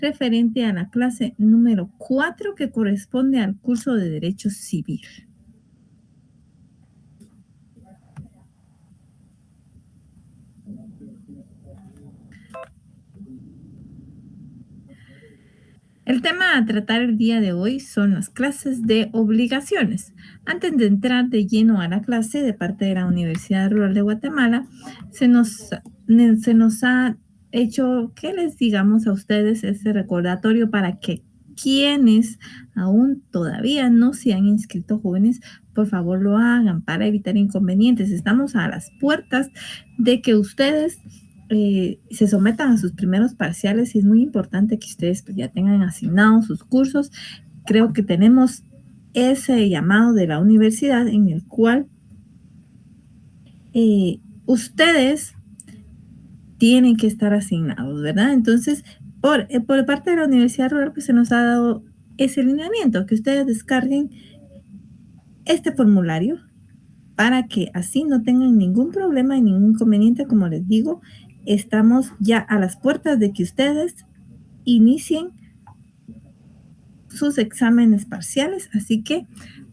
referente a la clase número 4 que corresponde al curso de Derecho Civil. El tema a tratar el día de hoy son las clases de obligaciones. Antes de entrar de lleno a la clase de parte de la Universidad Rural de Guatemala, se nos ha hecho que les digamos a ustedes este recordatorio para que quienes aún todavía no se han inscrito jóvenes, por favor lo hagan para evitar inconvenientes. Estamos a las puertas de que ustedes se sometan a sus primeros parciales y es muy importante que ustedes pues, ya tengan asignados sus cursos. Creo que tenemos ese llamado de la universidad en el cual ustedes tienen que estar asignados, ¿verdad? Entonces, por parte de la Universidad Rural, pues se nos ha dado ese lineamiento, que ustedes descarguen este formulario para que así no tengan ningún problema y ningún inconveniente. Como les digo, estamos ya a las puertas de que ustedes inicien sus exámenes parciales, así que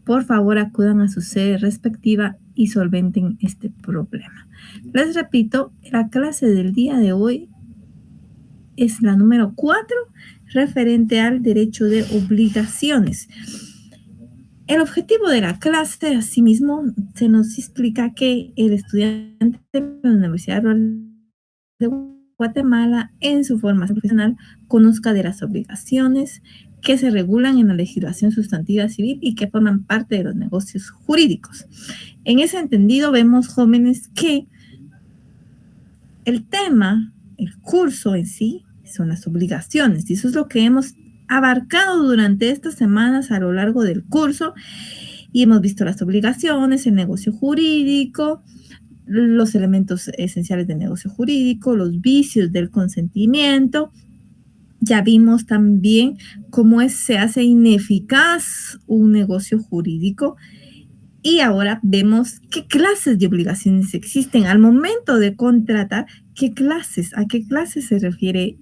por favor acudan a su sede respectiva y solventen este problema. Les repito, la clase del día de hoy es la número 4, referente al derecho de obligaciones. El objetivo de la clase, asimismo, se nos explica que el estudiante de la Universidad Rural de Guatemala, en su formación profesional, conozca de las obligaciones que se regulan en la legislación sustantiva civil y que forman parte de los negocios jurídicos. En ese entendido, vemos jóvenes que el tema, el curso en sí, son las obligaciones, y eso es lo que hemos abarcado durante estas semanas a lo largo del curso, y hemos visto las obligaciones, el negocio jurídico, los elementos esenciales del negocio jurídico, los vicios del consentimiento. Ya vimos también cómo se hace ineficaz un negocio jurídico. Y ahora vemos qué clases de obligaciones existen al momento de contratar, a qué clases se refiere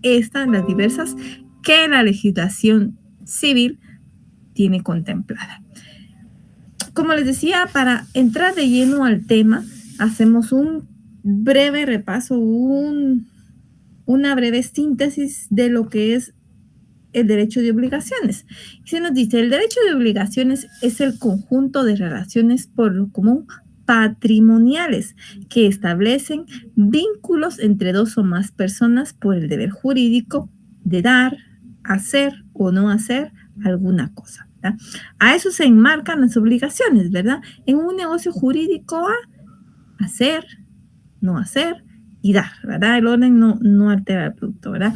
las diversas que la legislación civil tiene contemplada. Como les decía, para entrar de lleno al tema, hacemos un breve repaso, una breve síntesis de lo que es el derecho de obligaciones. Y se nos dice, el derecho de obligaciones es el conjunto de relaciones por lo común patrimoniales que establecen vínculos entre dos o más personas por el deber jurídico de dar, hacer o no hacer alguna cosa, ¿verdad? A eso se enmarcan las obligaciones, ¿verdad? En un negocio jurídico a hacer, no hacer y dar, ¿verdad? El orden no altera el producto, ¿verdad?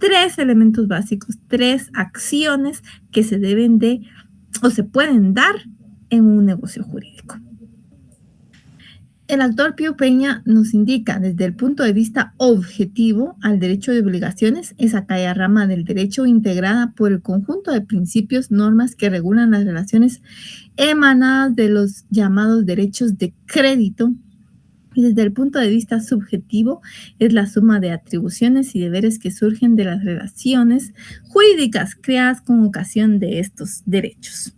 3 elementos básicos, 3 acciones que se deben de o se pueden dar en un negocio jurídico. El autor Pío Peña nos indica desde el punto de vista objetivo al derecho de obligaciones es aquella rama del derecho integrada por el conjunto de principios, normas que regulan las relaciones emanadas de los llamados derechos de crédito. Y desde el punto de vista subjetivo es la suma de atribuciones y deberes que surgen de las relaciones jurídicas creadas con ocasión de estos derechos.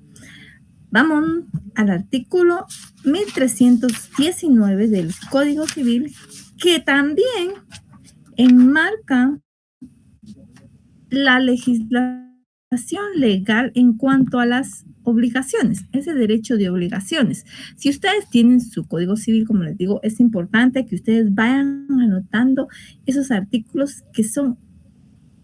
Vamos al artículo 1319 del Código Civil, que también enmarca la legislación legal en cuanto a las obligaciones, ese derecho de obligaciones. Si ustedes tienen su Código Civil, como les digo, es importante que ustedes vayan anotando esos artículos que son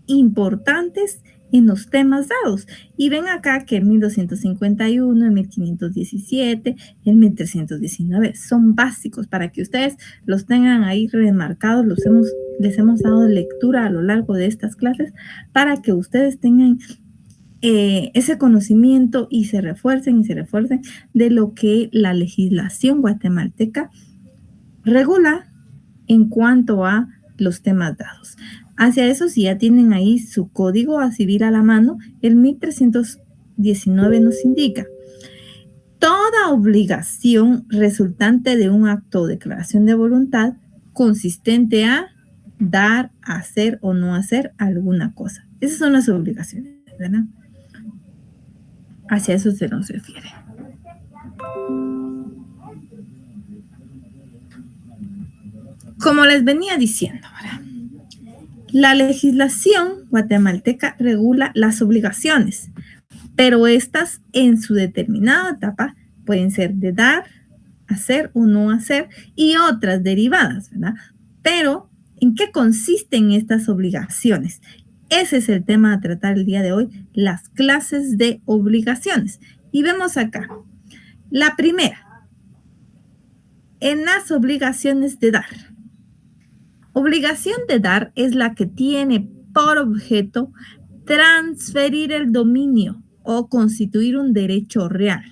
importantes en los temas dados. Y ven acá que el 1251, el 1517, el 1319 son básicos para que ustedes los tengan ahí remarcados. Les hemos dado lectura a lo largo de estas clases para que ustedes tengan ese conocimiento y se refuercen de lo que la legislación guatemalteca regula en cuanto a los temas dados. Hacia eso, si ya tienen ahí su código civil a la mano, el 1319 nos indica: toda obligación resultante de un acto o declaración de voluntad consistente a dar, hacer o no hacer alguna cosa. Esas son las obligaciones, ¿verdad? Hacia eso se nos refiere. Como les venía diciendo, ¿verdad? La legislación guatemalteca regula las obligaciones, pero estas en su determinada etapa pueden ser de dar, hacer o no hacer y otras derivadas, ¿verdad? Pero, ¿en qué consisten estas obligaciones? Ese es el tema a tratar el día de hoy, las clases de obligaciones. Y vemos acá, la primera, en las obligaciones de dar. Obligación de dar es la que tiene por objeto transferir el dominio o constituir un derecho real.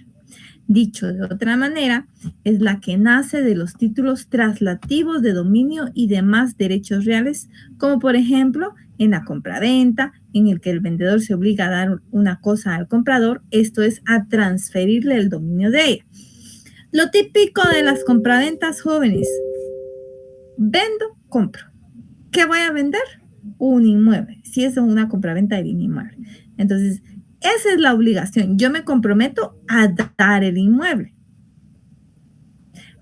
Dicho de otra manera, es la que nace de los títulos traslativos de dominio y demás derechos reales, como por ejemplo en la compraventa, en el que el vendedor se obliga a dar una cosa al comprador, esto es a transferirle el dominio de ella. Lo típico de las compraventas jóvenes: vendo, compro. ¿Qué voy a vender? Un inmueble, si es una compraventa de inmueble. Entonces, esa es la obligación. Yo me comprometo a dar el inmueble.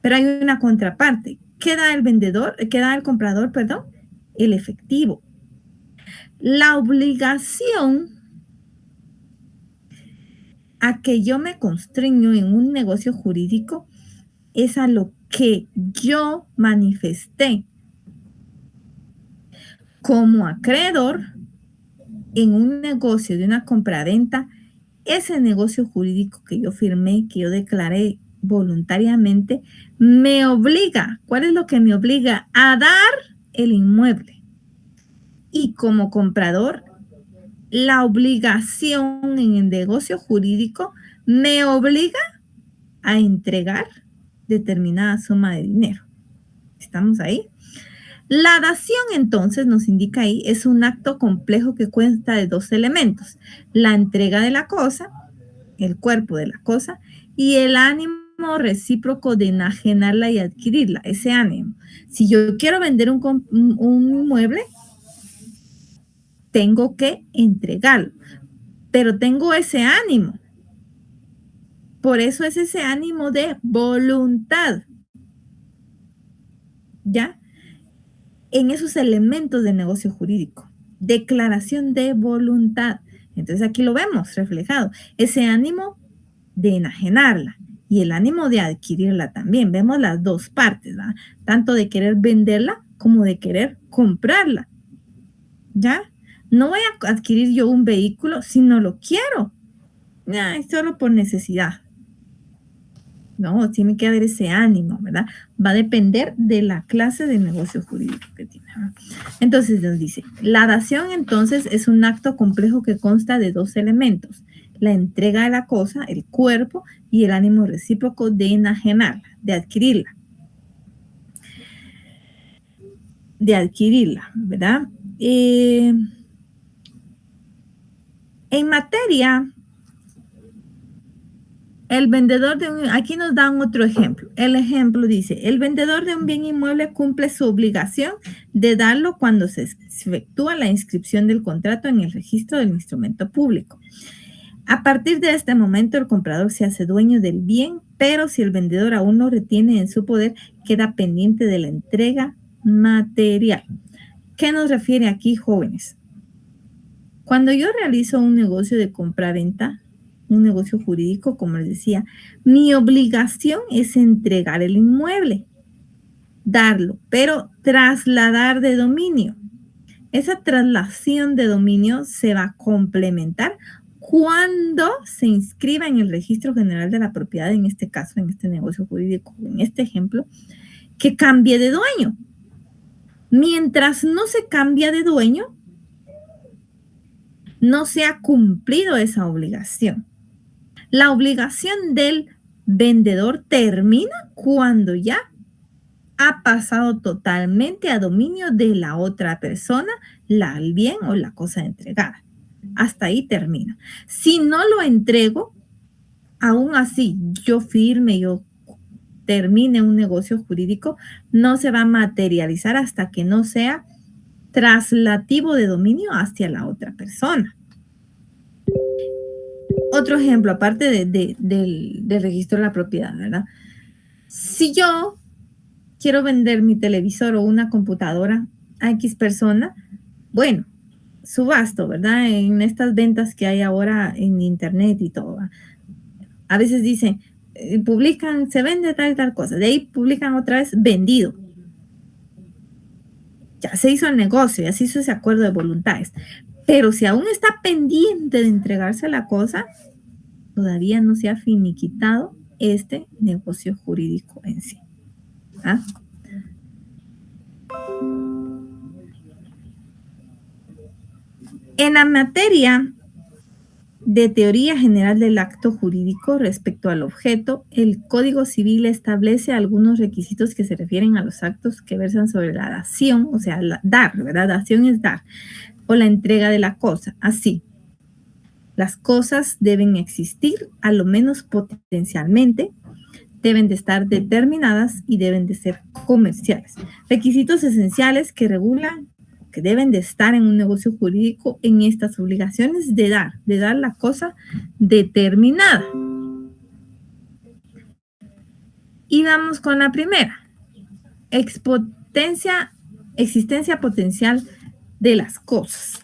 Pero hay una contraparte. ¿Qué da el vendedor? ¿Qué da el comprador, perdón? El efectivo. La obligación a que yo me constreño en un negocio jurídico es a lo que yo manifesté como acreedor en un negocio de una compraventa. Ese negocio jurídico que yo firmé, que yo declaré voluntariamente, me obliga. ¿Cuál es lo que me obliga? A dar el inmueble. Y como comprador, la obligación en el negocio jurídico me obliga a entregar determinada suma de dinero. ¿Estamos ahí? La dación, entonces, nos indica ahí, es un acto complejo que consta de dos elementos: la entrega de la cosa, el cuerpo de la cosa, y el ánimo recíproco de enajenarla y adquirirla, ese ánimo. Si yo quiero vender un inmueble, tengo que entregarlo, pero tengo ese ánimo. Por eso es ese ánimo de voluntad. ¿Ya? En esos elementos del negocio jurídico. Declaración de voluntad. Entonces aquí lo vemos reflejado. Ese ánimo de enajenarla y el ánimo de adquirirla también. Vemos las dos partes, ¿verdad? Tanto de querer venderla como de querer comprarla. ¿Ya? No voy a adquirir yo un vehículo si no lo quiero. Es solo por necesidad. No, tiene que haber ese ánimo, ¿verdad? Va a depender de la clase de negocio jurídico que tiene. Entonces nos dice, la dación entonces es un acto complejo que consta de dos elementos: la entrega de la cosa, el cuerpo, y el ánimo recíproco de enajenarla, de adquirirla, ¿verdad? En materia, el vendedor aquí nos dan otro ejemplo. El ejemplo dice, el vendedor de un bien inmueble cumple su obligación de darlo cuando se efectúa la inscripción del contrato en el registro del instrumento público. A partir de este momento, el comprador se hace dueño del bien, pero si el vendedor aún lo retiene en su poder, queda pendiente de la entrega material. ¿Qué nos refiere aquí, jóvenes? Cuando yo realizo un negocio de compra-venta, un negocio jurídico, como les decía, mi obligación es entregar el inmueble, darlo, pero trasladar de dominio. Esa traslación de dominio se va a complementar cuando se inscriba en el Registro General de la Propiedad, en este caso, en este negocio jurídico, en este ejemplo, que cambie de dueño. Mientras no se cambia de dueño, no se ha cumplido esa obligación. La obligación del vendedor termina cuando ya ha pasado totalmente a dominio de la otra persona, el bien o la cosa entregada. Hasta ahí termina. Si no lo entrego, aún así yo firme, yo termine un negocio jurídico, no se va a materializar hasta que no sea traslativo de dominio hacia la otra persona. Otro ejemplo, aparte del registro de la propiedad, ¿verdad? Si yo quiero vender mi televisor o una computadora a X persona, bueno, subasto, ¿verdad? En estas ventas que hay ahora en internet y todo. A veces dicen, publican, se vende tal y tal cosa. De ahí publican otra vez, vendido. Ya se hizo el negocio, ya se hizo ese acuerdo de voluntades. Pero si aún está pendiente de entregarse la cosa, todavía no se ha finiquitado este negocio jurídico en sí. ¿Ah? En la materia de teoría general del acto jurídico respecto al objeto, el Código Civil establece algunos requisitos que se refieren a los actos que versan sobre la dación, o sea, dar, ¿verdad? Dación es dar, o la entrega de la cosa. Así, las cosas deben existir, a lo menos potencialmente, deben de estar determinadas y deben de ser comerciales. Requisitos esenciales que regulan, que deben de estar en un negocio jurídico en estas obligaciones de dar la cosa determinada. Y vamos con la primera. Existencia potencial de las cosas.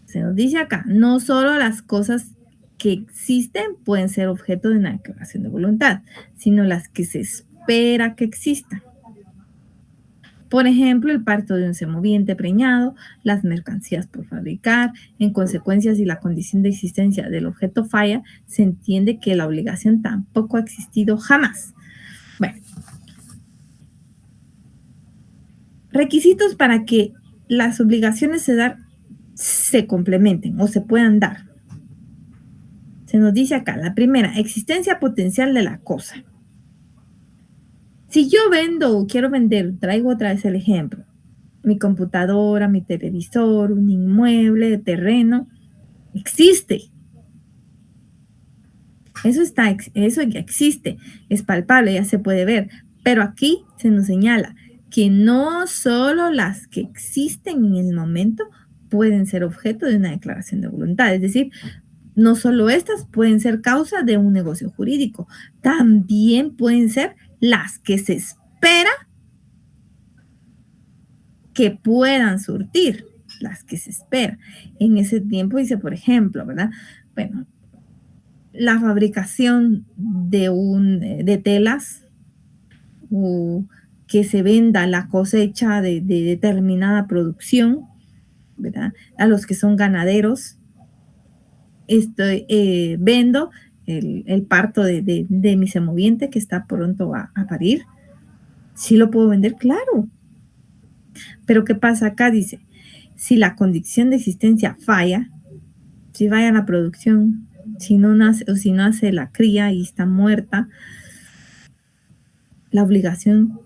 Se nos dice acá, no solo las cosas que existen pueden ser objeto de una declaración de voluntad, sino las que se espera que existan. Por ejemplo, el parto de un semoviente preñado, las mercancías por fabricar. En consecuencia, si la condición de existencia del objeto falla, se entiende que la obligación tampoco ha existido jamás. Bueno, requisitos para que las obligaciones se complementen o se puedan dar. Se nos dice acá, la primera, existencia potencial de la cosa. Si yo vendo o quiero vender, traigo otra vez el ejemplo, mi computadora, mi televisor, un inmueble, terreno, existe. Eso ya existe, es palpable, ya se puede ver. Pero aquí se nos señala que no solo las que existen en el momento pueden ser objeto de una declaración de voluntad. Es decir, no solo estas pueden ser causa de un negocio jurídico, también pueden ser las que se espera que puedan surtir, las que se espera. En ese tiempo dice, por ejemplo, ¿verdad? Bueno, la fabricación de telas o que se venda la cosecha de determinada producción, ¿verdad? A los que son ganaderos, vendo el parto de mi semoviente que está pronto a parir. ¿Sí lo puedo vender? Claro. Pero ¿qué pasa acá? Dice, si la condición de existencia falla, si falla la producción, si no nace o si no hace la cría y está muerta, la obligación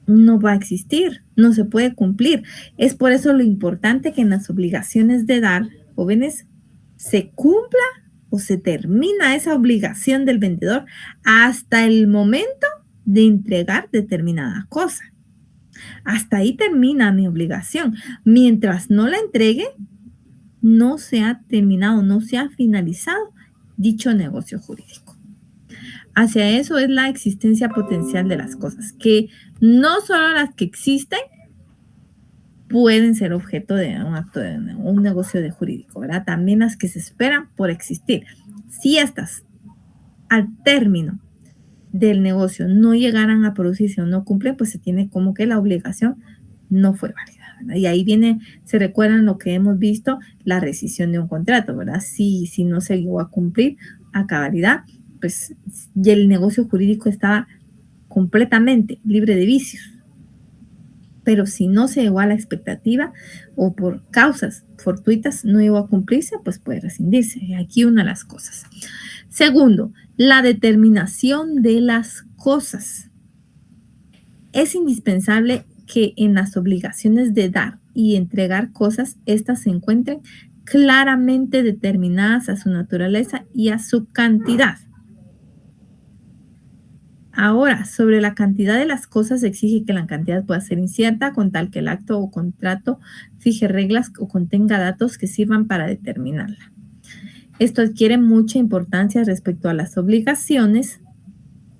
no va a existir, no se puede cumplir. Es por eso lo importante que en las obligaciones de dar, jóvenes, se cumpla o se termina esa obligación del vendedor hasta el momento de entregar determinada cosa. Hasta ahí termina mi obligación. Mientras no la entregue, no se ha terminado, no se ha finalizado dicho negocio jurídico. Hacia eso es la existencia potencial de las cosas, que no solo las que existen pueden ser objeto de un acto de un negocio de jurídico, ¿verdad? También las que se esperan por existir. Si estas al término del negocio no llegaran a producirse o no cumplen, pues se tiene como que la obligación no fue válida, ¿verdad? Y ahí viene, se recuerdan lo que hemos visto, la rescisión de un contrato, ¿verdad? Si no se llegó a cumplir a cabalidad, pues y el negocio jurídico estaba completamente libre de vicios. Pero si no se llegó a la expectativa o por causas fortuitas no llegó a cumplirse, pues puede rescindirse. Y aquí una de las cosas. Segundo, la determinación de las cosas. Es indispensable que en las obligaciones de dar y entregar cosas, éstas se encuentren claramente determinadas a su naturaleza y a su cantidad. Ahora, sobre la cantidad de las cosas, se exige que la cantidad pueda ser incierta con tal que el acto o contrato fije reglas o contenga datos que sirvan para determinarla. Esto adquiere mucha importancia respecto a las obligaciones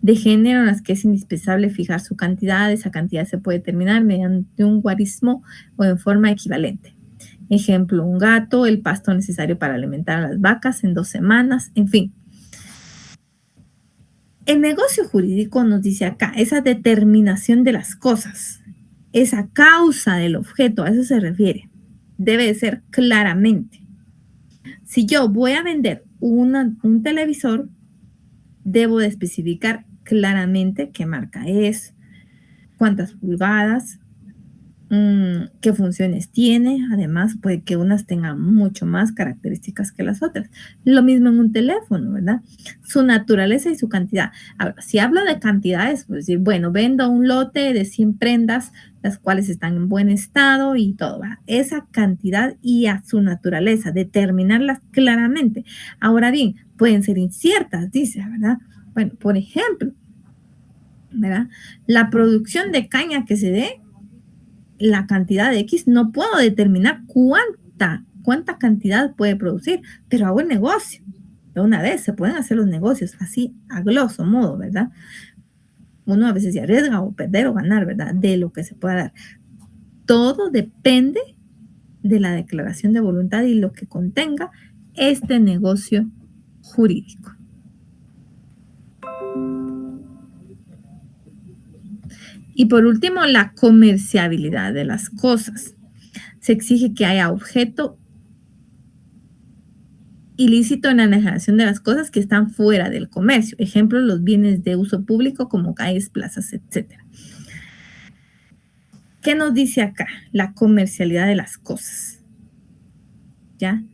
de género en las que es indispensable fijar su cantidad. Esa cantidad se puede determinar mediante un guarismo o en forma equivalente. Ejemplo, un gato, el pasto necesario para alimentar a las vacas en 2 semanas, en fin. El negocio jurídico nos dice acá, esa determinación de las cosas, esa causa del objeto, a eso se refiere, debe de ser claramente. Si yo voy a vender un televisor, debo de especificar claramente qué marca es, cuántas pulgadas, qué funciones tiene. Además, puede que unas tengan mucho más características que las otras. Lo mismo en un teléfono, ¿verdad? Su naturaleza y su cantidad. Ahora, si hablo de cantidades, pues decir, bueno, vendo un lote de 100 prendas, las cuales están en buen estado y todo, ¿verdad? Esa cantidad y a su naturaleza, determinarlas claramente. Ahora bien, pueden ser inciertas, dice, ¿verdad? Bueno, por ejemplo, ¿verdad? La producción de caña que se dé, la cantidad de X, no puedo determinar cuánta cantidad puede producir, pero hago el negocio. De una vez se pueden hacer los negocios así, a grosso modo, ¿verdad? Uno a veces se arriesga o perder o ganar, ¿verdad? De lo que se pueda dar. Todo depende de la declaración de voluntad y lo que contenga este negocio jurídico. Y por último, la comerciabilidad de las cosas. Se exige que haya objeto ilícito en la enajenación de las cosas que están fuera del comercio. Ejemplo, los bienes de uso público como calles, plazas, etc. ¿Qué nos dice acá? La comercialidad de las cosas. ¿Ya?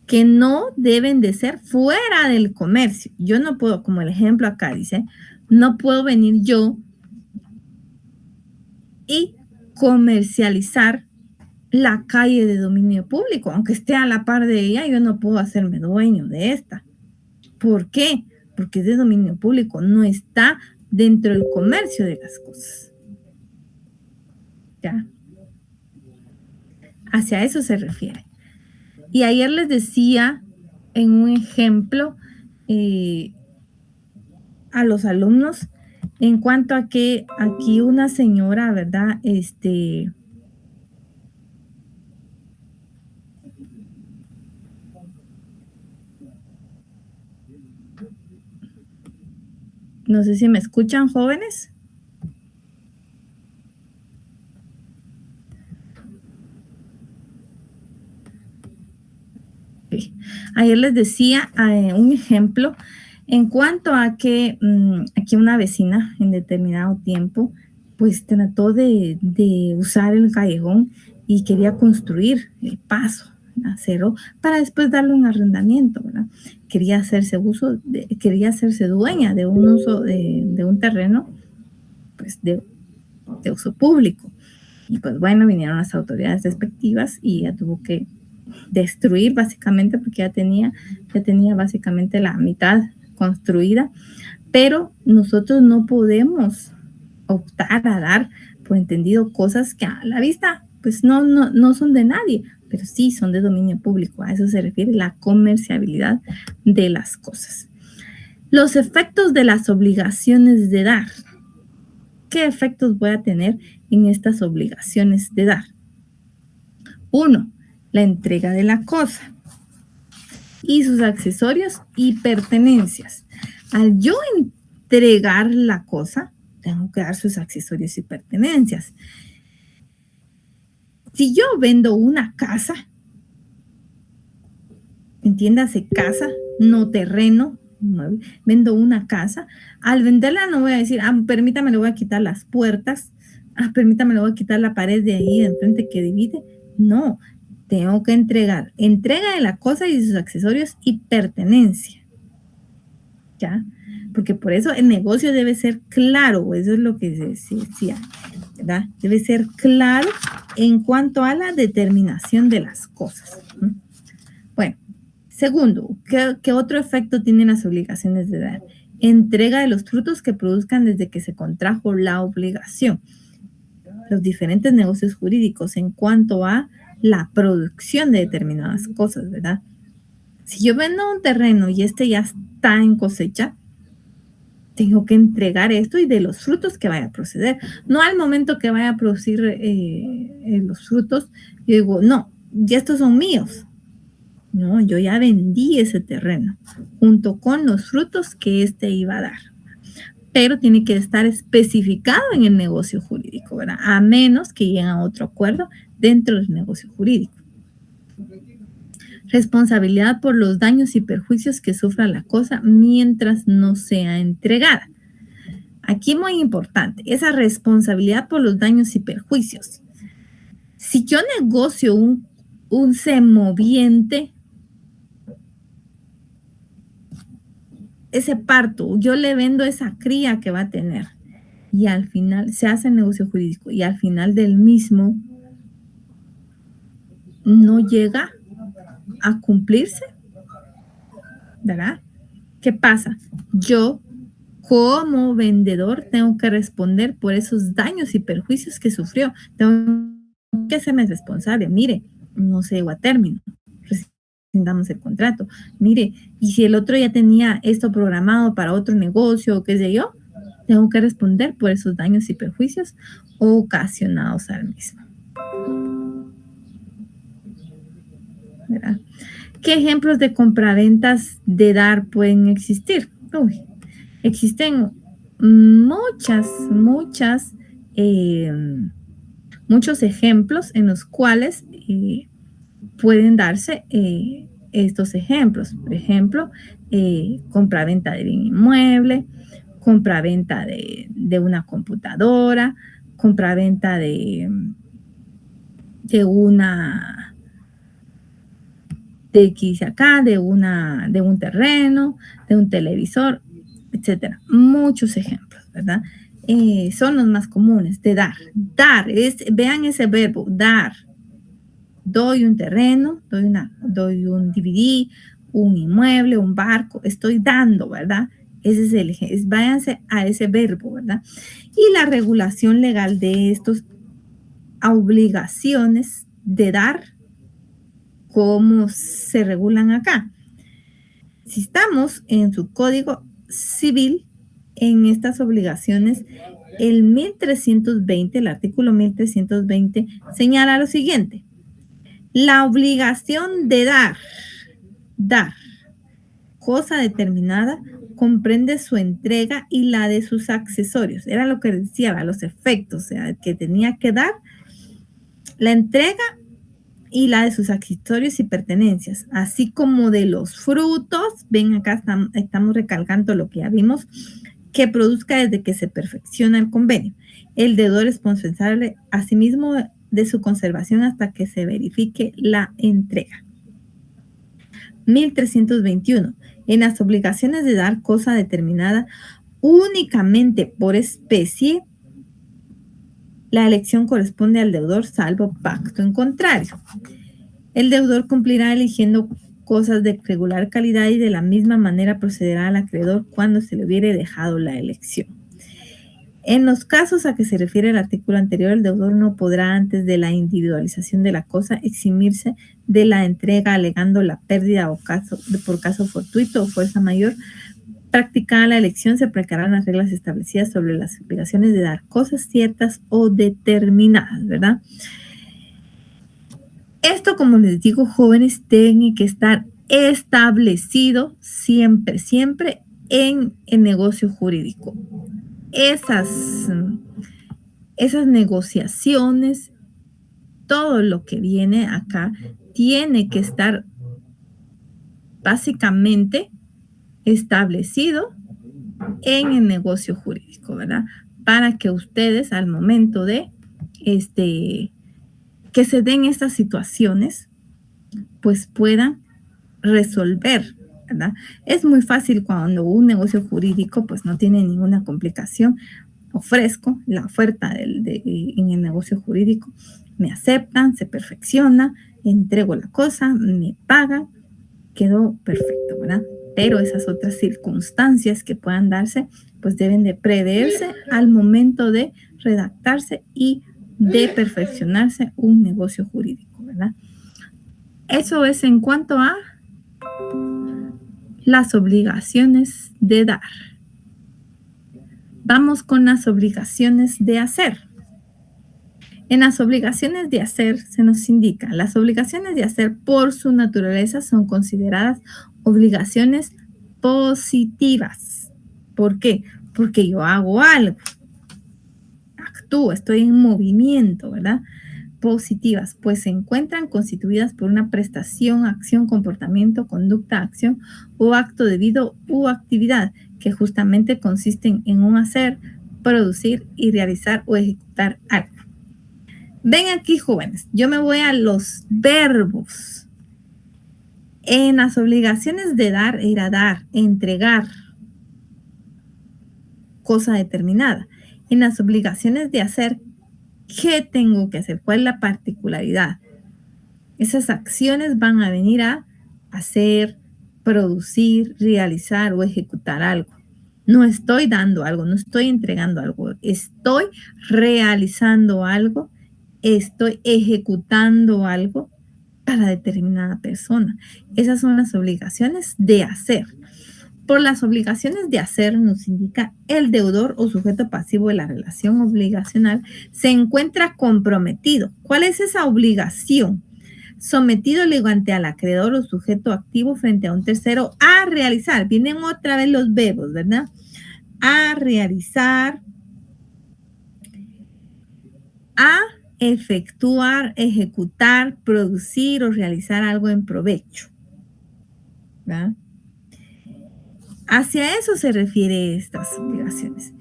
Que no deben de ser fuera del comercio. Yo no puedo, como el ejemplo acá dice, no puedo venir yo y comercializar la calle de dominio público, aunque esté a la par de ella, yo no puedo hacerme dueño de esta. ¿Por qué? Porque es de dominio público, no está dentro del comercio de las cosas. ¿Ya? Hacia eso se refiere. Y ayer les decía en un ejemplo a los alumnos en cuanto a que aquí una señora, ¿verdad? No sé si me escuchan, jóvenes. Ayer les decía un ejemplo en cuanto a que aquí una vecina en determinado tiempo pues trató de usar el callejón y quería construir el paso, ¿verdad? Cerró para después darle un arrendamiento, ¿verdad? Quería hacerse dueña de un uso de un terreno pues de uso público. Y pues bueno, vinieron las autoridades respectivas y ella tuvo que destruir básicamente porque ya tenía básicamente la mitad construida, pero nosotros no podemos optar a dar por entendido cosas que a la vista pues no son de nadie, pero sí son de dominio público. A eso se refiere la comerciabilidad de las cosas. Los efectos de las obligaciones de dar. ¿Qué efectos voy a tener en estas obligaciones de dar? 1. La entrega de la cosa y sus accesorios y pertenencias. Al yo entregar la cosa, tengo que dar sus accesorios y pertenencias. Si yo vendo una casa, entiéndase casa, no terreno, vendo una casa, al venderla no voy a decir, permítame, le voy a quitar las puertas, permítame, le voy a quitar la pared de ahí de enfrente que divide. No, tengo que entrega de la cosa y sus accesorios y pertenencia. ¿Ya? Porque por eso el negocio debe ser claro, eso es lo que se decía, ¿verdad? Debe ser claro en cuanto a la determinación de las cosas. Bueno, segundo, ¿qué otro efecto tienen las obligaciones de dar? entrega de los frutos que produzcan desde que se contrajo la obligación. Los diferentes negocios jurídicos en cuanto a la producción de determinadas cosas, ¿verdad? Si yo vendo un terreno y este ya está en cosecha, tengo que entregar esto y de los frutos que vaya a proceder. No al momento que vaya a producir los frutos, yo digo, no, ya estos son míos. No, yo ya vendí ese terreno junto con los frutos que este iba a dar. Pero tiene que estar especificado en el negocio jurídico, ¿verdad? A menos que lleguen a otro acuerdo dentro del negocio jurídico. Responsabilidad por los daños y perjuicios que sufra la cosa mientras no sea entregada. Aquí muy importante, esa responsabilidad por los daños y perjuicios. Si yo negocio un semoviente, ese parto, yo le vendo esa cría que va a tener y al final se hace el negocio jurídico y al final del mismo no llega a cumplirse, ¿verdad? ¿Qué pasa? Yo como vendedor tengo que responder por esos daños y perjuicios que sufrió. Tengo que hacerme responsable. Mire, no se llegó a término. Rescindamos el contrato. Mire, y si el otro ya tenía esto programado para otro negocio o qué sé yo, tengo que responder por esos daños y perjuicios ocasionados al mismo. ¿Verdad? ¿Qué ejemplos de compraventas de dar pueden existir? Existen muchos ejemplos en los cuales pueden darse estos ejemplos. Por ejemplo, compraventa de bien inmueble, compraventa de una computadora, compraventa de un terreno, de un televisor, etcétera. Muchos ejemplos, ¿verdad? Son los más comunes de dar. Dar, vean ese verbo, dar. Doy un terreno, doy un DVD, un inmueble, un barco, estoy dando, ¿verdad? Ese es el ejemplo. Váyanse a ese verbo, ¿verdad? Y la regulación legal de estos obligaciones de dar, ¿cómo se regulan acá? Si estamos en su Código Civil, en estas obligaciones, el artículo 1320 señala lo siguiente. La obligación de dar cosa determinada comprende su entrega y la de sus accesorios. Era lo que decía, los efectos, o sea, que tenía que dar la entrega y la de sus accesorios y pertenencias, así como de los frutos. Ven, acá estamos recalcando lo que ya vimos, que produzca desde que se perfecciona el convenio. El deudor es responsable asimismo de su conservación hasta que se verifique la entrega. 1321. En las obligaciones de dar cosa determinada únicamente por especie, la elección corresponde al deudor salvo pacto en contrario. El deudor cumplirá eligiendo cosas de regular calidad y de la misma manera procederá al acreedor cuando se le hubiere dejado la elección. En los casos a que se refiere el artículo anterior, el deudor no podrá, antes de la individualización de la cosa, eximirse de la entrega alegando la pérdida por caso fortuito o fuerza mayor. Practicada la elección, se aplicarán las reglas establecidas sobre las obligaciones de dar cosas ciertas o determinadas, ¿verdad? Esto, como les digo, jóvenes, tiene que estar establecido siempre en el negocio jurídico. Esas negociaciones, todo lo que viene acá, tiene que estar básicamente establecido en el negocio jurídico, ¿verdad? Para que ustedes al momento de que se den estas situaciones, pues puedan resolver, ¿verdad? Es muy fácil cuando un negocio jurídico pues no tiene ninguna complicación. Ofrezco la oferta en el negocio jurídico, me aceptan, se perfecciona, entrego la cosa, me pagan, quedó perfecto, ¿verdad? pero esas otras circunstancias que puedan darse, pues deben de preverse al momento de redactarse y de perfeccionarse un negocio jurídico, ¿verdad? Eso es en cuanto a las obligaciones de dar. Vamos con las obligaciones de hacer. En las obligaciones de hacer se nos indica, las obligaciones de hacer por su naturaleza son consideradas obligaciones positivas. ¿Por qué? Porque yo hago algo, actúo, estoy en movimiento, ¿verdad? Positivas, pues se encuentran constituidas por una prestación, acción, comportamiento, conducta, acción o acto debido u actividad que justamente consisten en un hacer, producir y realizar o ejecutar algo. Ven aquí, jóvenes, yo me voy a los verbos. En las obligaciones de dar era dar, entregar, cosa determinada. En las obligaciones de hacer, ¿qué tengo que hacer? ¿Cuál es la particularidad? Esas acciones van a venir a hacer, producir, realizar o ejecutar algo. No estoy dando algo, no estoy entregando algo, estoy realizando algo, estoy ejecutando algo para determinada persona. Esas son las obligaciones de hacer. Por las obligaciones de hacer nos indica el deudor o sujeto pasivo de la relación obligacional se encuentra comprometido. ¿Cuál es esa obligación? Sometido ante al acreedor o sujeto activo frente a un tercero a realizar. Vienen otra vez los verbos, ¿verdad? A realizar, a efectuar, ejecutar, producir o realizar algo en provecho, ¿verdad? Hacia eso se refiere estas obligaciones.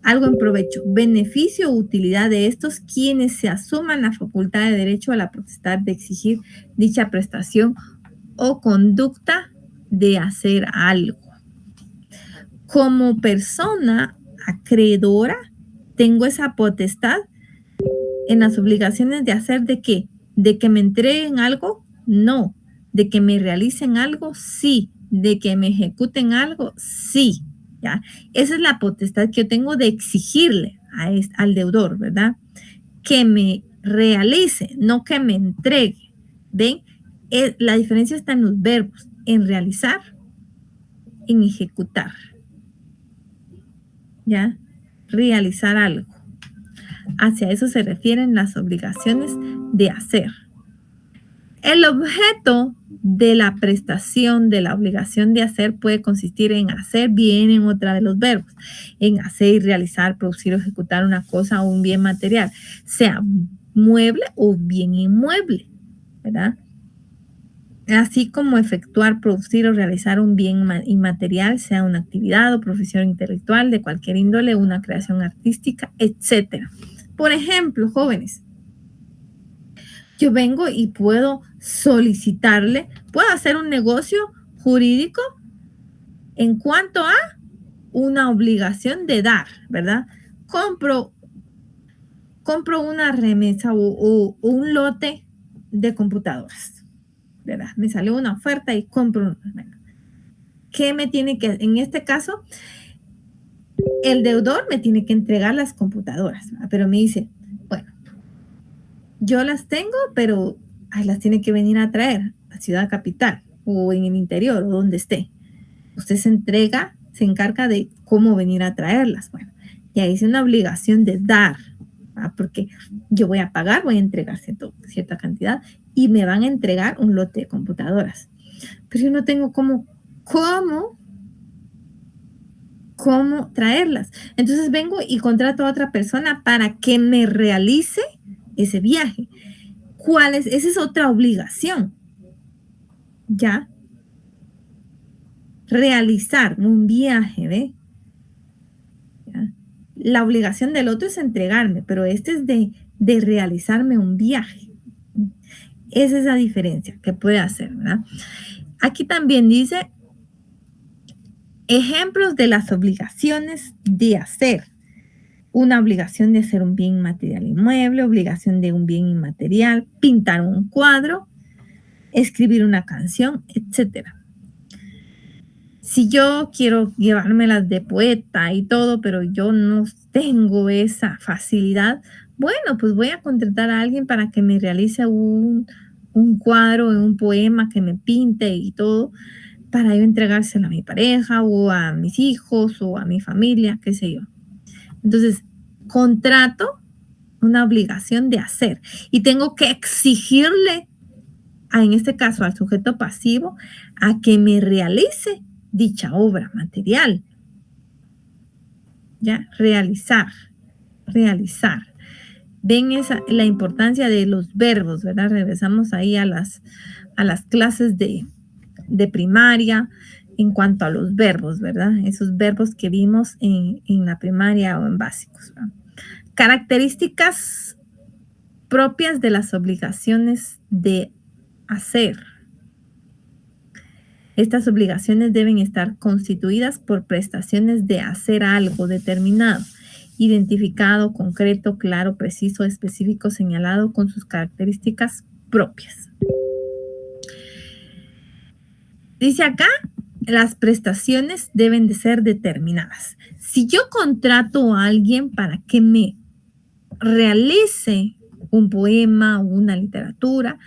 Algo en provecho, beneficio o utilidad de estos quienes se asuman la facultad de derecho a la potestad de exigir dicha prestación o conducta de hacer algo. Como persona acreedora, tengo esa potestad en las obligaciones de hacer ¿de qué? ¿De que me entreguen algo? No. ¿De que me realicen algo? Sí. ¿De que me ejecuten algo? Sí. ¿Ya? Esa es la potestad que yo tengo de exigirle al deudor, ¿verdad? Que me realice, no que me entregue. ¿Ven? La diferencia está en los verbos, en realizar, en ejecutar. ¿Ya? Realizar algo. Hacia eso se refieren las obligaciones de hacer. El objeto de la prestación de la obligación de hacer puede consistir en hacer, vienen otra de los verbos, en hacer y realizar, producir o ejecutar una cosa o un bien material, sea mueble o bien inmueble, ¿verdad? Así como efectuar, producir o realizar un bien inmaterial, sea una actividad o profesión intelectual de cualquier índole, una creación artística, etcétera. Por ejemplo, jóvenes, yo vengo y puedo solicitarle, puedo hacer un negocio jurídico en cuanto a una obligación de dar, ¿verdad? Compro una remesa o un lote de computadoras, ¿verdad? Me salió una oferta y compro una. ¿Qué me tiene que, en este caso, el deudor me tiene que entregar las computadoras, ¿verdad? Pero me dice, bueno, yo las tengo, pero las tiene que venir a traer a Ciudad Capital o en el interior o donde esté. Usted se encarga de cómo venir a traerlas. Bueno, ya hice una obligación de dar, ¿verdad? Porque yo voy a pagar, voy a entregar cierta cantidad y me van a entregar un lote de computadoras. Pero yo no tengo cómo traerlas. Entonces vengo y contrato a otra persona para que me realice ese viaje. ¿Cuál es? Esa es otra obligación. ¿Ya? Realizar un viaje, ¿ve? ¿Ya? La obligación del otro es entregarme, pero este es de realizarme un viaje. Esa es la diferencia que puede hacer, ¿verdad? Aquí también dice ejemplos de las obligaciones de hacer. Una obligación de hacer un bien material inmueble, obligación de un bien inmaterial, pintar un cuadro, escribir una canción, etcétera. Si yo quiero llevármelas de poeta y todo, pero yo no tengo esa facilidad, bueno, pues voy a contratar a alguien para que me realice un cuadro, un poema, que me pinte y todo, para yo entregárselo a mi pareja o a mis hijos o a mi familia, qué sé yo. Entonces, contrato una obligación de hacer y tengo que exigirle, en este caso al sujeto pasivo, a que me realice dicha obra material. ¿Ya? Realizar. Ven la importancia de los verbos, ¿verdad? Regresamos ahí a las clases de primaria en cuanto a los verbos, ¿verdad? Esos verbos que vimos en la primaria o en básicos, ¿verdad? Características propias de las obligaciones de hacer. Estas obligaciones deben estar constituidas por prestaciones de hacer algo determinado, identificado, concreto, claro, preciso, específico, señalado con sus características propias. Dice acá, las prestaciones deben de ser determinadas. Si yo contrato a alguien para que me realice un poema o una literatura,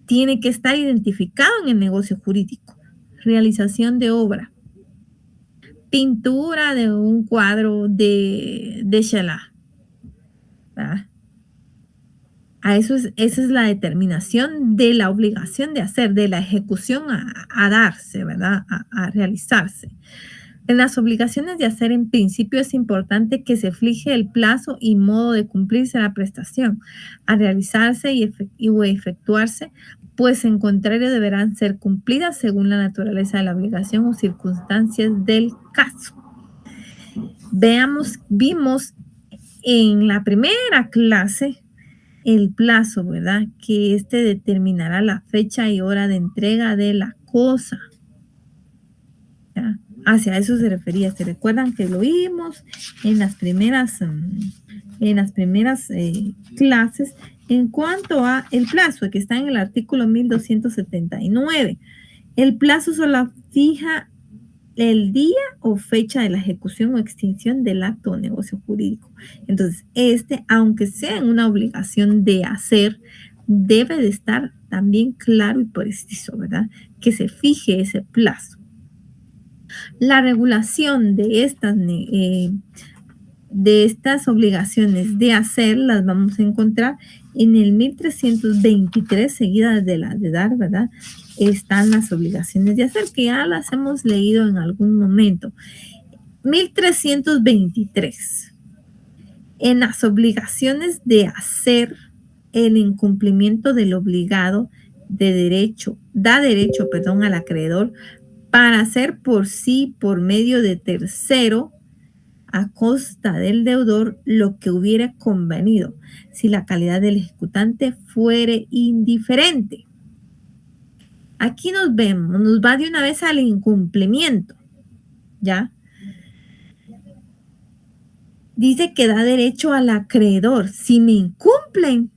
tiene que estar identificado en el negocio jurídico. Realización de obra. Pintura de un cuadro de Shelah. ¿Verdad? Esa es la determinación de la obligación de hacer, de la ejecución a darse, ¿verdad? A realizarse. En las obligaciones de hacer, en principio, es importante que se fije el plazo y modo de cumplirse la prestación, a realizarse o efectuarse, pues en contrario deberán ser cumplidas según la naturaleza de la obligación o circunstancias del caso. Vimos en la primera clase el plazo, ¿verdad? Que determinará la fecha y hora de entrega de la cosa. ¿Ya? Hacia eso se refería. ¿Se recuerdan que lo vimos en las primeras clases en cuanto a el plazo, que está en el artículo 1279? El plazo solo fija el día o fecha de la ejecución o extinción del acto o negocio jurídico. Entonces, aunque sea una obligación de hacer, debe de estar también claro y preciso, ¿verdad? Que se fije ese plazo. La regulación de estas obligaciones de hacer las vamos a encontrar en el 1323, seguidas de la de dar, ¿verdad? Están las obligaciones de hacer, que ya las hemos leído en algún momento. 1323. En las obligaciones de hacer, el incumplimiento del obligado da derecho, al acreedor para hacer por sí, por medio de tercero, a costa del deudor, lo que hubiera convenido, si la calidad del ejecutante fuere indiferente. Aquí nos va de una vez al incumplimiento, ¿ya? Dice que da derecho al acreedor. Si me incumplen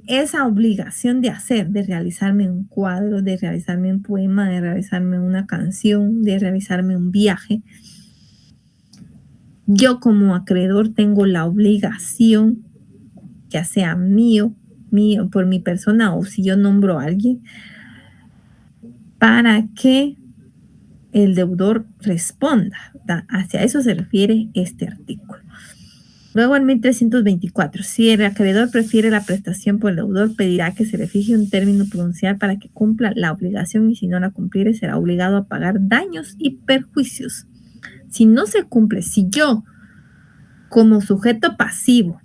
esa obligación de hacer, de realizarme un cuadro, de realizarme un poema, de realizarme una canción, de realizarme un viaje, yo como acreedor tengo la obligación, ya sea mío por mi persona o si yo nombro a alguien, para que el deudor responda. Hacia eso se refiere este artículo. Luego en 1324, si el acreedor prefiere la prestación por el deudor, pedirá que se le fije un término prudencial para que cumpla la obligación y si no la cumpliere será obligado a pagar daños y perjuicios. Si no se cumple, si yo como sujeto pasivo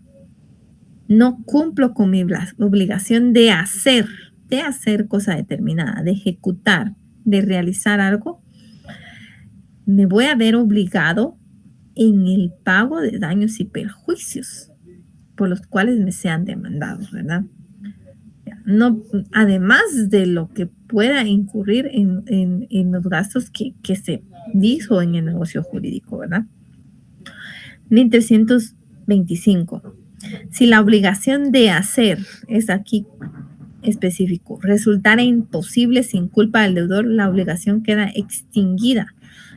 no cumplo con mi obligación de hacer cosa determinada, de ejecutar, de realizar algo, me voy a ver obligado en el pago de daños y perjuicios por los cuales me sean demandados, ¿verdad? No, además de lo que pueda incurrir en los gastos que se dijo en el negocio jurídico, ¿verdad? 1325. Si la obligación de hacer, es aquí específico, resultara imposible sin culpa del deudor, la obligación queda extinguida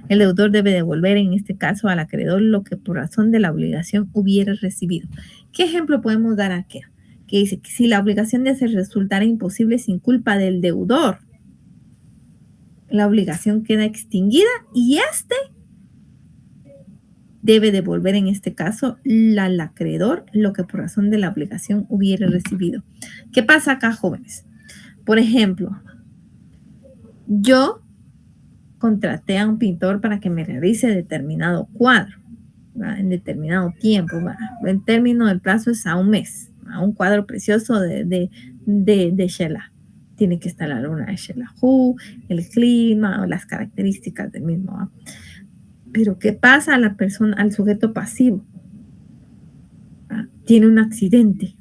El deudor debe devolver en este caso al acreedor lo que por razón de la obligación hubiera recibido. ¿Qué ejemplo podemos dar aquí? Que dice que si la obligación de hacer resultara imposible sin culpa del deudor, la obligación queda extinguida y este debe devolver en este caso al acreedor lo que por razón de la obligación hubiera recibido. ¿Qué pasa acá, jóvenes? Por ejemplo, yo contraté a un pintor para que me realice determinado cuadro, ¿verdad? En determinado tiempo, ¿verdad? El término del plazo es a un mes, a un cuadro precioso de Shelah. Tiene que estar la luna de Shelahu, el clima o las características del mismo, ¿verdad? Pero ¿qué pasa a la persona, al sujeto pasivo? ¿Verdad? Tiene un accidente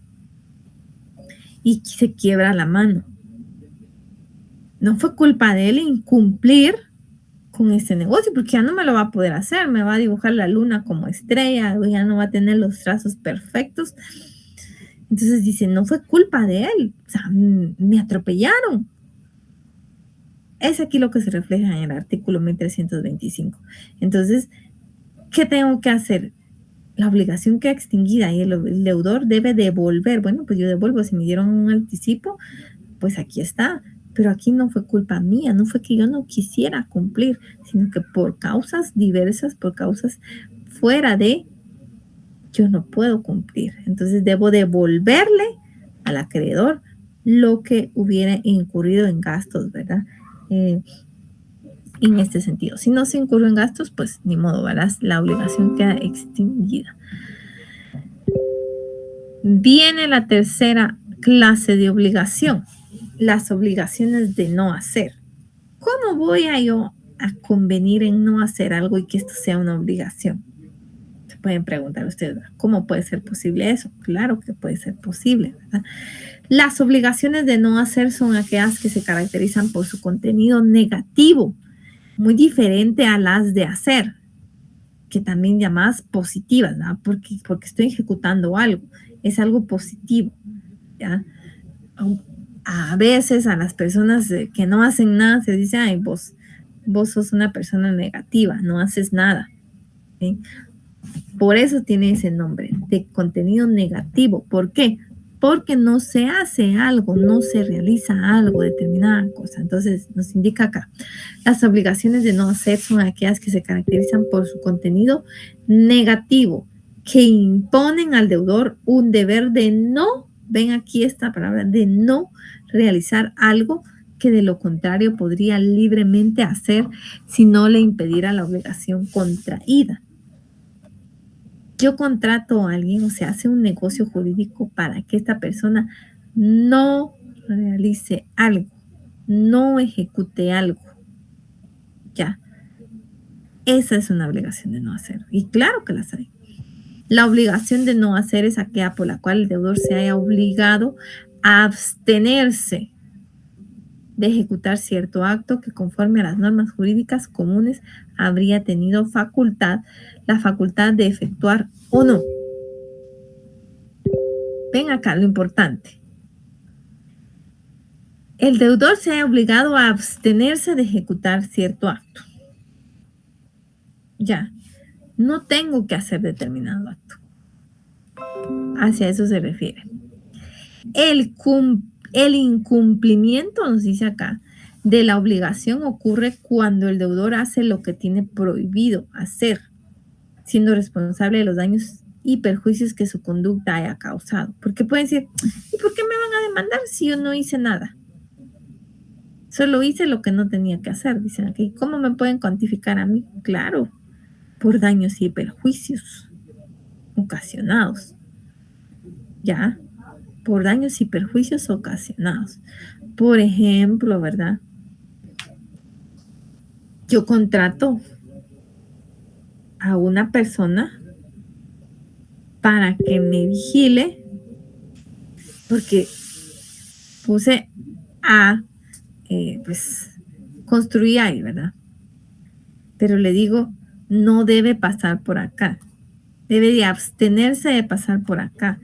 y se quiebra la mano. No fue culpa de él incumplir con ese negocio, porque ya no me lo va a poder hacer, me va a dibujar la luna como estrella, ya no va a tener los trazos perfectos. Entonces dice, no fue culpa de él, o sea, me atropellaron. Es aquí lo que se refleja en el artículo 1325. Entonces, ¿qué tengo que hacer? La obligación queda extinguida y el deudor debe devolver. Bueno, pues yo devuelvo, si me dieron un anticipo, pues aquí está. Pero aquí no fue culpa mía, no fue que yo no quisiera cumplir, sino que por causas diversas, por causas fuera de, yo no puedo cumplir. Entonces debo devolverle al acreedor lo que hubiera incurrido en gastos, ¿verdad? En este sentido. Si no se incurrió en gastos, pues ni modo, ¿verdad? La obligación queda extinguida. Viene la tercera clase de obligación, las obligaciones de no hacer. ¿Cómo voy a yo a convenir en no hacer algo y que esto sea una obligación? Se pueden preguntar ustedes, ¿cómo puede ser posible eso? Claro que puede ser posible, ¿verdad? Las obligaciones de no hacer son aquellas que se caracterizan por su contenido negativo, muy diferente a las de hacer, que también llamadas positivas, ¿verdad? Porque estoy ejecutando algo, es algo positivo, ¿ya? A veces a las personas que no hacen nada se dice, ay, vos sos una persona negativa, no haces nada, ¿sí? Por eso tiene ese nombre, de contenido negativo. ¿Por qué? Porque no se hace algo, no se realiza algo, determinada cosa. Entonces nos indica acá, las obligaciones de no hacer son aquellas que se caracterizan por su contenido negativo, que imponen al deudor un deber de no, ven aquí esta palabra, de no realizar algo que de lo contrario podría libremente hacer si no le impediera la obligación contraída. Yo contrato a alguien, o sea, hace un negocio jurídico para que esta persona no realice algo, no ejecute algo. Ya, esa es una obligación de no hacer. Y claro que las hay. La obligación de no hacer es aquella por la cual el deudor se haya obligado a abstenerse de ejecutar cierto acto que conforme a las normas jurídicas comunes habría tenido la facultad de efectuar o no. Ven acá lo importante. El deudor se ha obligado a abstenerse de ejecutar cierto acto. Ya, no tengo que hacer determinado acto. Hacia eso se refiere. El incumplimiento, nos dice acá, de la obligación ocurre cuando el deudor hace lo que tiene prohibido hacer, siendo responsable de los daños y perjuicios que su conducta haya causado. Porque pueden decir, ¿y por qué me van a demandar si yo no hice nada? Solo hice lo que no tenía que hacer, dicen aquí. ¿Cómo me pueden cuantificar a mí? Claro, por daños y perjuicios ocasionados. ¿Ya? Por daños y perjuicios ocasionados. Por ejemplo, ¿verdad? Yo contrato a una persona para que me vigile porque puse a, pues, construir ahí, ¿verdad? Pero le digo, no debe pasar por acá. Debe de abstenerse de pasar por acá.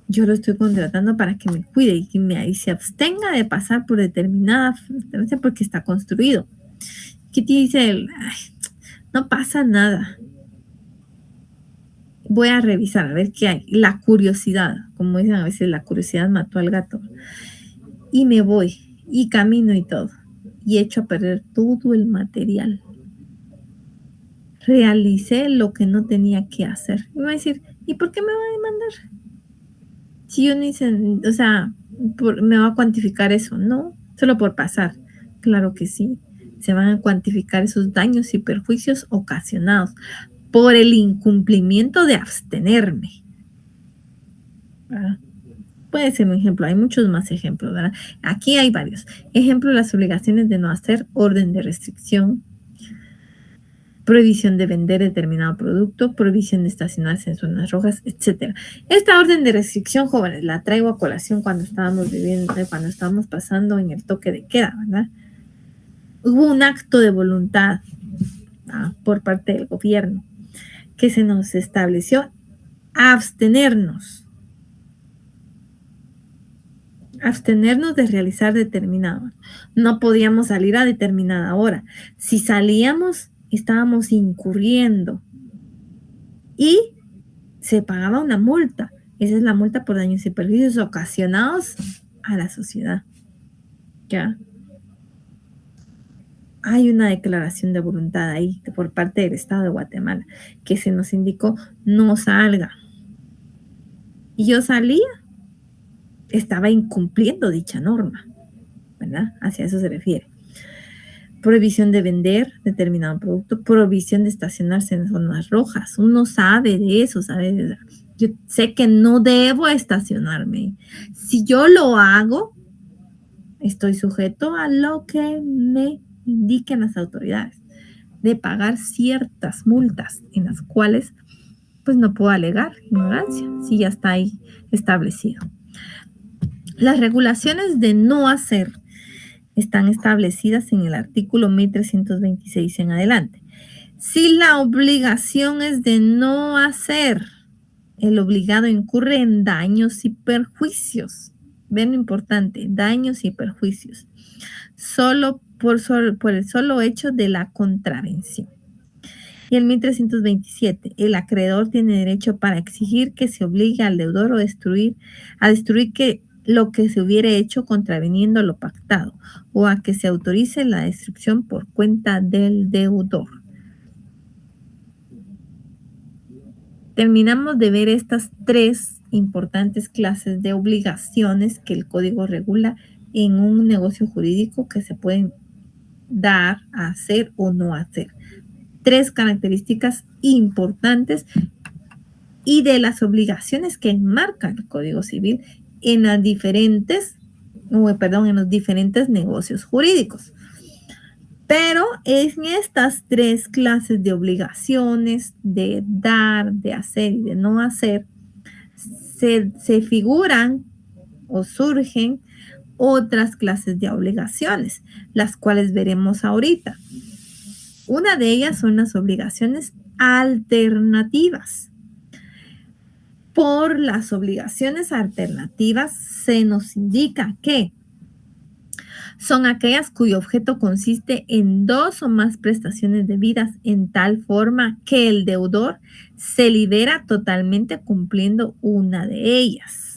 Yo lo estoy contratando para que me cuide y se abstenga de pasar por determinada distancia porque está construido. ¿Qué te dice él? Ay, no pasa nada. Voy a revisar a ver qué hay. La curiosidad, como dicen a veces, la curiosidad mató al gato. Y me voy, y camino y todo. Y echo a perder todo el material. Realicé lo que no tenía que hacer. Y me va a decir, ¿y por qué me va a demandar? Si yo ni sé, o sea, me va a cuantificar eso, ¿no? Solo por pasar. Claro que sí. Se van a cuantificar esos daños y perjuicios ocasionados por el incumplimiento de abstenerme. ¿Verdad? Puede ser un ejemplo, hay muchos más ejemplos, ¿verdad? Aquí hay varios. Ejemplo, las obligaciones de no hacer, orden de restricción, prohibición de vender determinado producto, prohibición de estacionarse en zonas rojas, etcétera. Esta orden de restricción, jóvenes, la traigo a colación cuando estábamos viviendo, cuando estábamos pasando en el toque de queda, ¿verdad? Hubo un acto de voluntad por parte del gobierno que se nos estableció abstenernos de realizar determinado. No podíamos salir a determinada hora. Si salíamos, estábamos incurriendo y se pagaba una multa. Esa es la multa por daños y perjuicios ocasionados a la sociedad. ¿Ya? Hay una declaración de voluntad ahí por parte del Estado de Guatemala que se nos indicó no salga. Y yo salía, estaba incumpliendo dicha norma, ¿verdad? Hacia eso se refiere. Prohibición de vender determinado producto, prohibición de estacionarse en zonas rojas. Uno sabe de eso, sabe. Yo sé que no debo estacionarme. Si yo lo hago, estoy sujeto a lo que me indiquen las autoridades, de pagar ciertas multas en las cuales pues no puedo alegar ignorancia, si ya está ahí establecido. Las regulaciones de no hacer están establecidas en el artículo 1326 en adelante. Si la obligación es de no hacer, el obligado incurre en daños y perjuicios. Ven lo importante, daños y perjuicios. Solo por el solo hecho de la contravención. Y el 1327, el acreedor tiene derecho para exigir que se obligue al deudor a destruir que lo que se hubiere hecho contraviniendo lo pactado, o a que se autorice la destrucción por cuenta del deudor. Terminamos de ver estas tres importantes clases de obligaciones que el código regula en un negocio jurídico que se pueden dar, a hacer o no hacer. Tres características importantes y de las obligaciones que enmarca el Código Civil en los diferentes negocios jurídicos. Pero en estas tres clases de obligaciones, de dar, de hacer y de no hacer, se figuran o surgen otras clases de obligaciones, las cuales veremos ahorita. Una de ellas son las obligaciones alternativas. Por las obligaciones alternativas se nos indica que son aquellas cuyo objeto consiste en dos o más prestaciones debidas en tal forma que el deudor se libera totalmente cumpliendo una de ellas.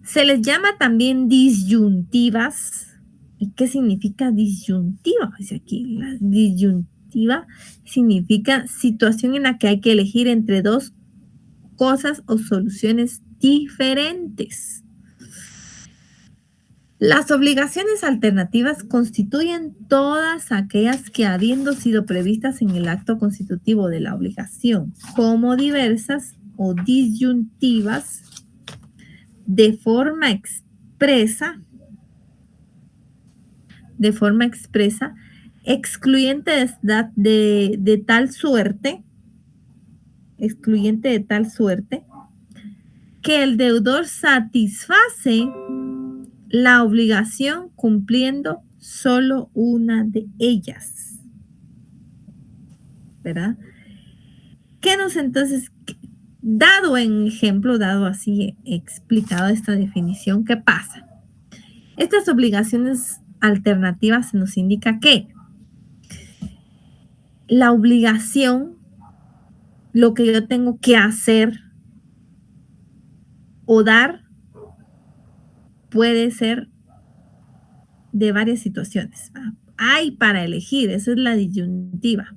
Se les llama también disyuntivas. ¿Y qué significa disyuntiva? Dice aquí, la disyuntiva significa situación en la que hay que elegir entre dos cosas o soluciones diferentes. Las obligaciones alternativas constituyen todas aquellas que, habiendo sido previstas en el acto constitutivo de la obligación como diversas o disyuntivas, de forma expresa, excluyente de tal suerte que el deudor satisface la obligación cumpliendo solo una de ellas. ¿Verdad? Entonces, dado así explicado esta definición, ¿qué pasa? Estas obligaciones alternativa se nos indica que la obligación, lo que yo tengo que hacer o dar, puede ser de varias situaciones. Hay para elegir, esa es la disyuntiva.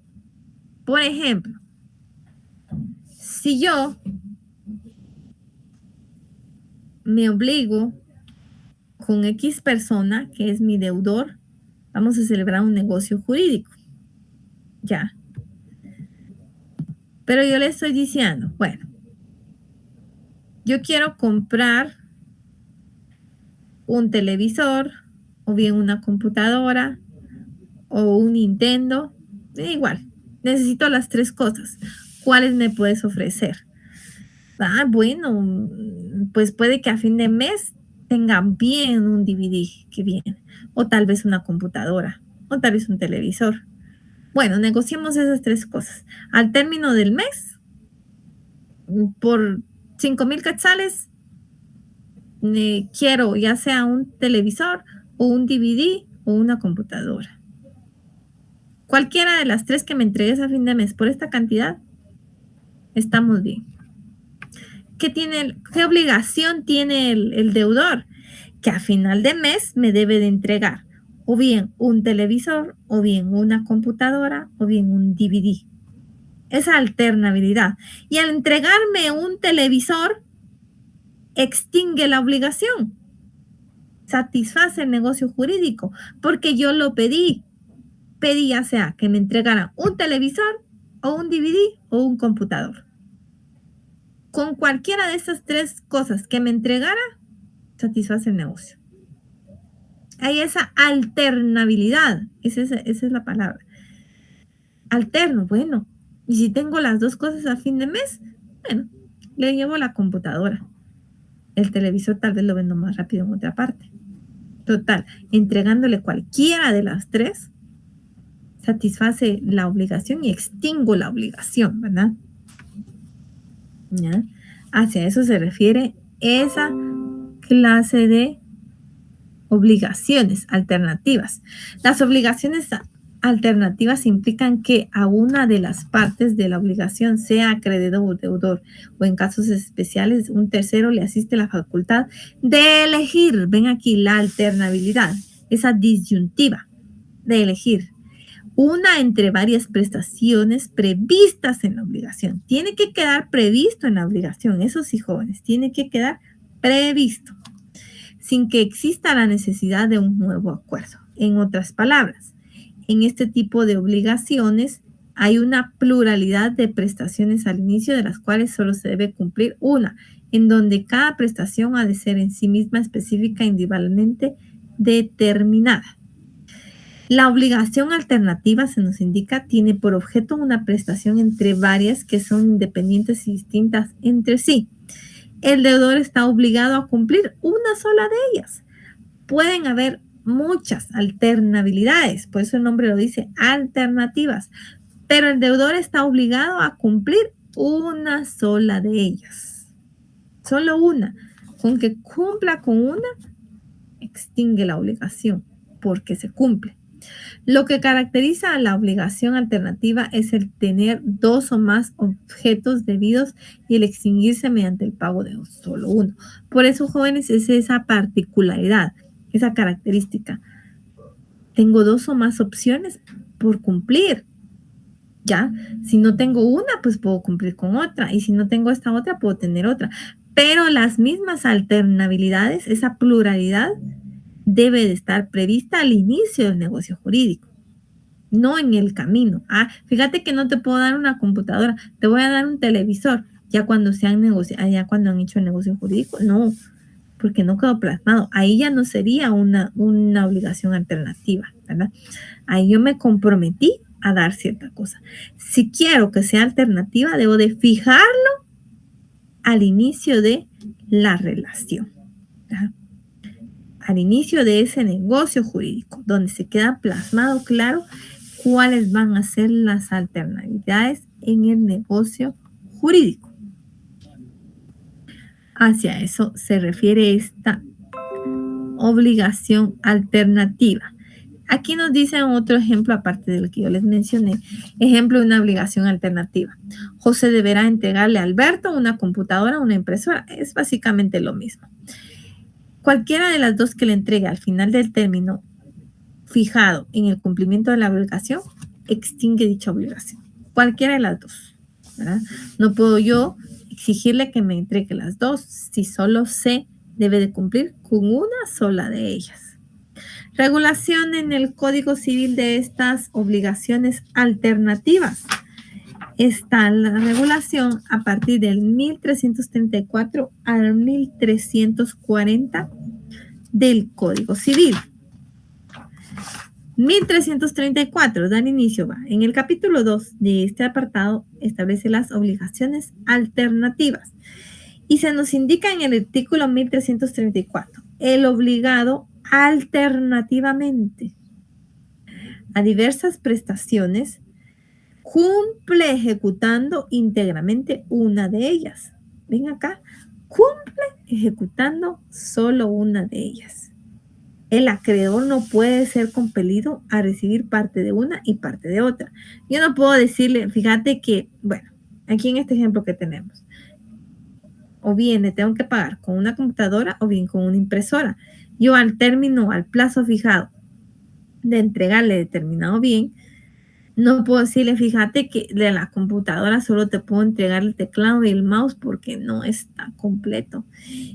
Por ejemplo, si yo me obligo con X persona, que es mi deudor, vamos a celebrar un negocio jurídico. Ya. Pero yo le estoy diciendo, bueno, yo quiero comprar un televisor, o bien una computadora, o un Nintendo, igual, necesito las tres cosas. ¿Cuáles me puedes ofrecer? Bueno, pues puede que a fin de mes tengan bien un DVD que viene, o tal vez una computadora, o tal vez un televisor. Bueno, negociemos esas tres cosas. Al término del mes, por 5,000 quetzales, quiero ya sea un televisor o un DVD o una computadora. Cualquiera de las tres que me entregues a fin de mes por esta cantidad, estamos bien. ¿Qué obligación tiene el deudor? Que a final de mes me debe de entregar o bien un televisor, o bien una computadora, o bien un DVD. Esa alternabilidad. Y al entregarme un televisor, extingue la obligación, satisface el negocio jurídico, porque yo lo pedí. Pedí ya sea que me entregaran un televisor, o un DVD, o un computador. Con cualquiera de esas tres cosas que me entregara, satisface el negocio. Hay esa alternabilidad, esa es la palabra. Alterno, bueno, y si tengo las dos cosas a fin de mes, bueno, le llevo la computadora. El televisor tal vez lo vendo más rápido en otra parte. Total, entregándole cualquiera de las tres, satisface la obligación y extingo la obligación, ¿verdad? ¿Ya? Hacia eso se refiere esa clase de obligaciones alternativas. Las obligaciones alternativas implican que a una de las partes de la obligación, sea acreedor o deudor, o en casos especiales, un tercero le asiste la facultad de elegir. Ven aquí la alternabilidad, esa disyuntiva de elegir una entre varias prestaciones previstas en la obligación. Tiene que quedar previsto en la obligación, eso sí, jóvenes, tiene que quedar previsto, sin que exista la necesidad de un nuevo acuerdo. En otras palabras, en este tipo de obligaciones hay una pluralidad de prestaciones al inicio, de las cuales solo se debe cumplir una, en donde cada prestación ha de ser en sí misma específica e individualmente determinada. La obligación alternativa, se nos indica, tiene por objeto una prestación entre varias que son independientes y distintas entre sí. El deudor está obligado a cumplir una sola de ellas. Pueden haber muchas alternabilidades, por eso el nombre lo dice, alternativas, pero el deudor está obligado a cumplir una sola de ellas. Solo una. Con que cumpla con una, extingue la obligación, porque se cumple. Lo que caracteriza a la obligación alternativa es el tener dos o más objetos debidos y el extinguirse mediante el pago de solo uno. Por eso, jóvenes, es esa particularidad, esa característica. Tengo dos o más opciones por cumplir. ¿Ya? Si no tengo una, pues puedo cumplir con otra. Y si no tengo esta otra, puedo tener otra. Pero las mismas alternabilidades, esa pluralidad, debe de estar prevista al inicio del negocio jurídico, no en el camino. Fíjate que no te puedo dar una computadora, te voy a dar un televisor, ya cuando se han negociado, ya cuando han hecho el negocio jurídico, no, porque no quedó plasmado. Ahí ya no sería una obligación alternativa, ¿verdad? Ahí yo me comprometí a dar cierta cosa. Si quiero que sea alternativa, debo de fijarlo al inicio de la relación, ¿verdad? Al inicio de ese negocio jurídico, donde se queda plasmado claro cuáles van a ser las alternabilidades en el negocio jurídico. Hacia eso se refiere esta obligación alternativa. Aquí nos dicen otro ejemplo aparte del que yo les mencioné. Ejemplo de una obligación alternativa. José deberá entregarle a Alberto una computadora o una impresora. Es básicamente lo mismo. Cualquiera de las dos que le entregue al final del término fijado en el cumplimiento de la obligación, extingue dicha obligación. Cualquiera de las dos, ¿verdad? No puedo yo exigirle que me entregue las dos si solo se debe de cumplir con una sola de ellas. Regulación en el Código Civil de estas obligaciones alternativas. Está la regulación a partir del 1334 al 1340 del Código Civil. 1334, dar inicio va. En el capítulo 2 de este apartado establece las obligaciones alternativas. Y se nos indica en el artículo 1334, el obligado alternativamente a diversas prestaciones cumple ejecutando íntegramente una de ellas. Ven acá, cumple ejecutando solo una de ellas. El acreedor no puede ser compelido a recibir parte de una y parte de otra. Yo no puedo decirle, fíjate que, bueno, aquí en este ejemplo que tenemos, o bien le tengo que pagar con una computadora o bien con una impresora. Yo al término, al plazo fijado de entregarle determinado bien, no puedo decirle, fíjate que de la computadora solo te puedo entregar el teclado y el mouse porque no está completo.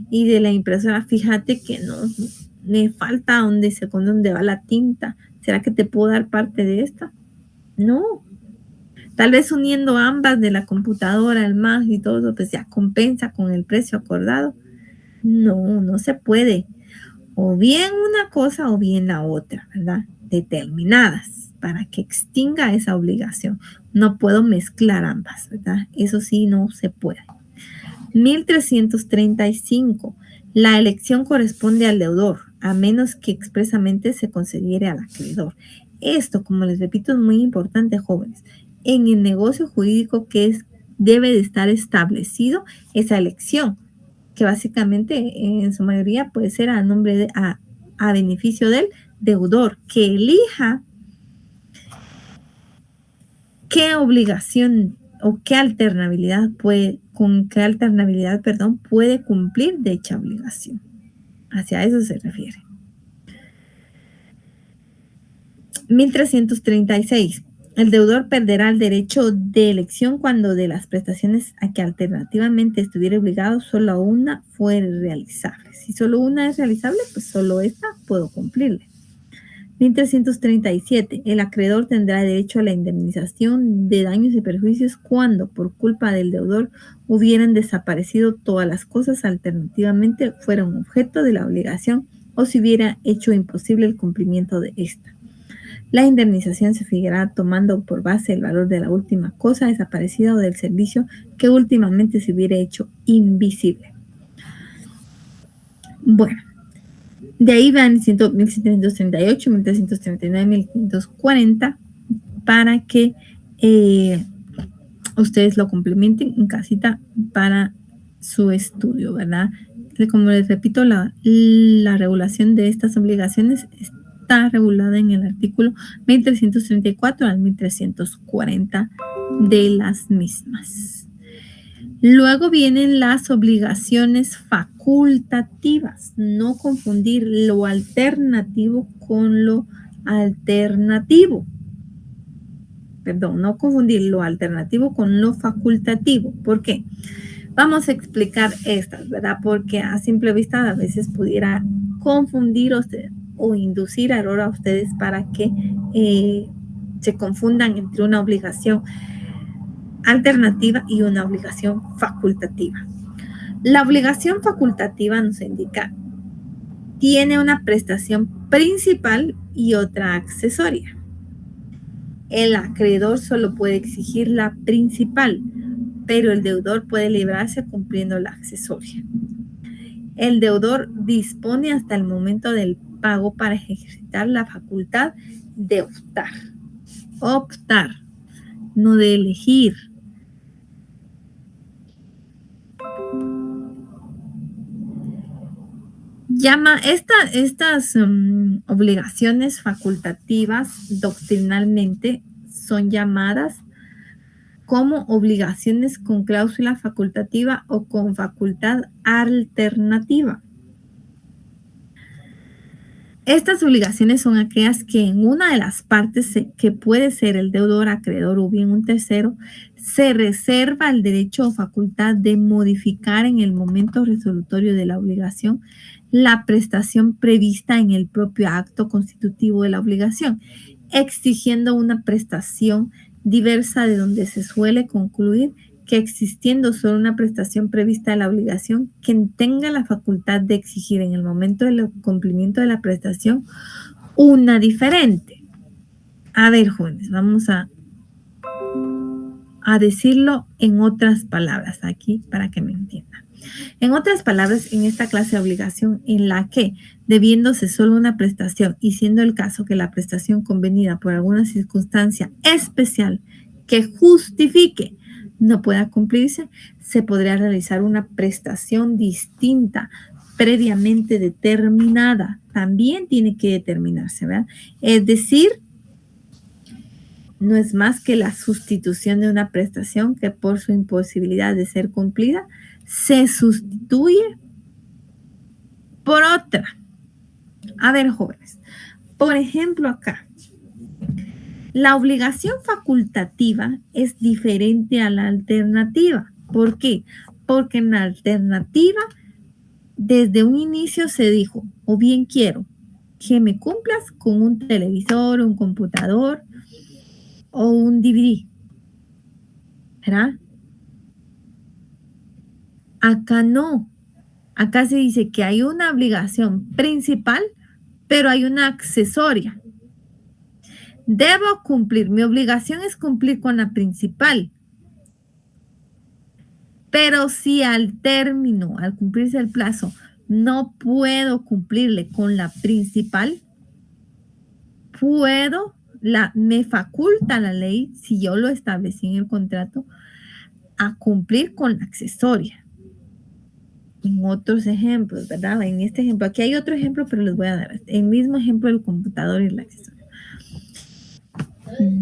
Y de la impresora, fíjate que no, me falta donde va la tinta. ¿Será que te puedo dar parte de esta? No. Tal vez uniendo ambas de la computadora, el mouse y todo, pues ya compensa con el precio acordado. No, no se puede. O bien una cosa o bien la otra, ¿verdad? Determinadas para que extinga esa obligación. No puedo mezclar ambas, ¿verdad? Eso sí no se puede. 1335. La elección corresponde al deudor, a menos que expresamente se concediere al acreedor. Esto, como les repito, es muy importante, jóvenes. En el negocio jurídico debe de estar establecido esa elección, que básicamente en su mayoría puede ser a beneficio del deudor, que elija qué obligación o con qué alternabilidad puede cumplir dicha obligación. Hacia eso se refiere. 1336. El deudor perderá el derecho de elección cuando de las prestaciones a que alternativamente estuviera obligado, solo una fuere realizable. Si solo una es realizable, pues solo esta puedo cumplirle. 1337. El acreedor tendrá derecho a la indemnización de daños y perjuicios cuando, por culpa del deudor, hubieran desaparecido todas las cosas alternativamente fueron objeto de la obligación o se hubiera hecho imposible el cumplimiento de esta. La indemnización se fijará tomando por base el valor de la última cosa desaparecida o del servicio que últimamente se hubiera hecho invisible. Bueno, de ahí van 1738, 1339, 1540 para que ustedes lo complementen en casita para su estudio, ¿verdad? Como les repito, la regulación de estas obligaciones está regulada en el artículo 1334 al 1340 de las mismas. Luego vienen las obligaciones facultativas. No confundir lo alternativo con lo alternativo. Perdón, no confundir lo alternativo con lo facultativo. ¿Por qué? Vamos a explicar estas, ¿verdad? Porque a simple vista a veces pudiera confundir o inducir error a ustedes para que se confundan entre una obligación alternativa y una obligación facultativa. La obligación facultativa nos indica tiene una prestación principal y otra accesoria. El acreedor solo puede exigir la principal, pero el deudor puede librarse cumpliendo la accesoria. El deudor dispone hasta el momento del pago para ejercitar la facultad de optar, no de elegir. Estas obligaciones facultativas doctrinalmente son llamadas como obligaciones con cláusula facultativa o con facultad alternativa. Estas obligaciones son aquellas que en una de las partes, que puede ser el deudor, acreedor o bien un tercero, se reserva el derecho o facultad de modificar en el momento resolutorio de la obligación la prestación prevista en el propio acto constitutivo de la obligación, exigiendo una prestación diversa de donde se suele concluir que existiendo solo una prestación prevista de la obligación, quien tenga la facultad de exigir en el momento del cumplimiento de la prestación una diferente. A ver, jóvenes, vamos a decirlo en otras palabras aquí para que me entiendan. En otras palabras, en esta clase de obligación en la que, debiéndose solo una prestación y siendo el caso que la prestación convenida por alguna circunstancia especial que justifique no pueda cumplirse, se podría realizar una prestación distinta previamente determinada. También tiene que determinarse, ¿verdad? Es decir, no es más que la sustitución de una prestación que por su imposibilidad de ser cumplida se sustituye por otra. A ver, jóvenes, por ejemplo acá, la obligación facultativa es diferente a la alternativa. ¿Por qué? Porque en la alternativa, desde un inicio se dijo, o bien quiero que me cumplas con un televisor, un computador o un DVD, ¿verdad? Acá no. Acá se dice que hay una obligación principal, pero hay una accesoria. Debo cumplir, mi obligación es cumplir con la principal. Pero si al término, al cumplirse el plazo, no puedo cumplirle con la principal, me faculta la ley, si yo lo establecí en el contrato, a cumplir con la accesoria. En otros ejemplos, ¿verdad? En este ejemplo, aquí hay otro ejemplo, pero les voy a dar el mismo ejemplo del computador y el accesorio.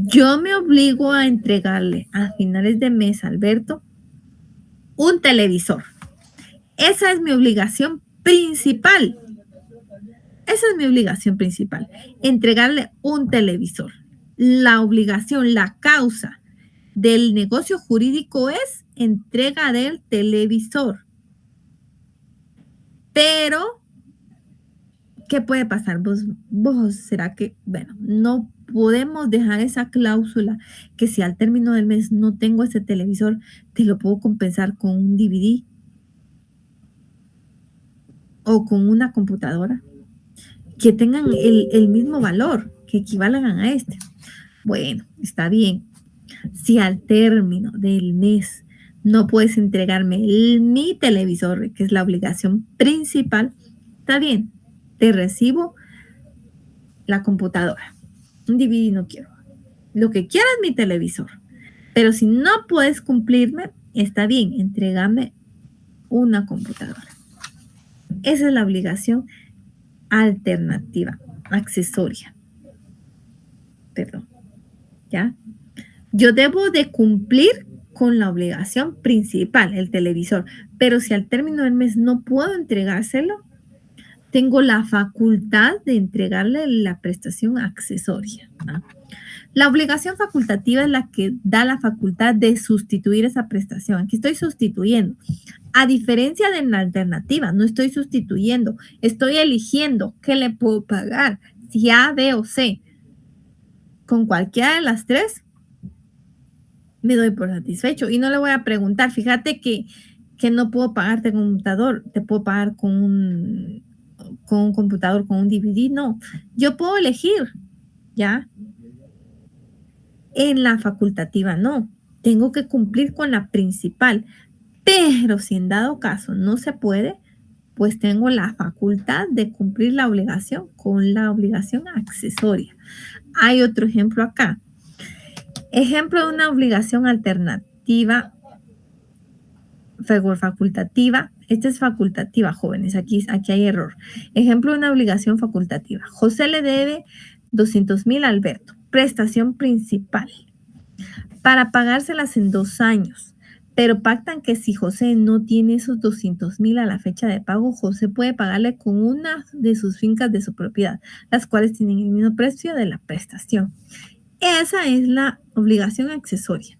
Yo me obligo a entregarle a finales de mes a Alberto un televisor. Esa es mi obligación principal. Esa es mi obligación principal, entregarle un televisor. La obligación, la causa del negocio jurídico es entrega del televisor. Pero, ¿qué puede pasar? Vos, ¿será que, bueno, no podemos dejar esa cláusula que si al término del mes no tengo ese televisor, te lo puedo compensar con un DVD o con una computadora que tengan el mismo valor, que equivalan a este? Bueno, está bien. Si al término del mes no puedes entregarme mi televisor, que es la obligación principal, está bien, te recibo la computadora. Un DVD no quiero. Lo que quiero es mi televisor. Pero si no puedes cumplirme, está bien, entrégame una computadora. Esa es la obligación alternativa, accesoria. Perdón. ¿Ya? Yo debo de cumplir con la obligación principal, el televisor, pero si al término del mes no puedo entregárselo, tengo la facultad de entregarle la prestación accesoria, ¿no? La obligación facultativa es la que da la facultad de sustituir esa prestación. Aquí estoy sustituyendo. A diferencia de la alternativa, no estoy sustituyendo, estoy eligiendo qué le puedo pagar, si A, B o C. Con cualquiera de las tres, me doy por satisfecho y no le voy a preguntar, fíjate que no puedo pagarte con un computador, te puedo pagar con un computador, con un DVD, no. Yo puedo elegir, ¿ya? En la facultativa no, tengo que cumplir con la principal, pero si en dado caso no se puede, pues tengo la facultad de cumplir la obligación con la obligación accesoria. Hay otro ejemplo acá. Ejemplo de una obligación alternativa, facultativa, Esta es facultativa, jóvenes. Aquí hay error. Ejemplo de una obligación facultativa. José le debe 200,000 a Alberto. Prestación principal. Para pagárselas en 2 años. Pero pactan que si José no tiene esos 200,000 a la fecha de pago, José puede pagarle con una de sus fincas de su propiedad, las cuales tienen el mismo precio de la prestación. Esa es la obligación accesoria.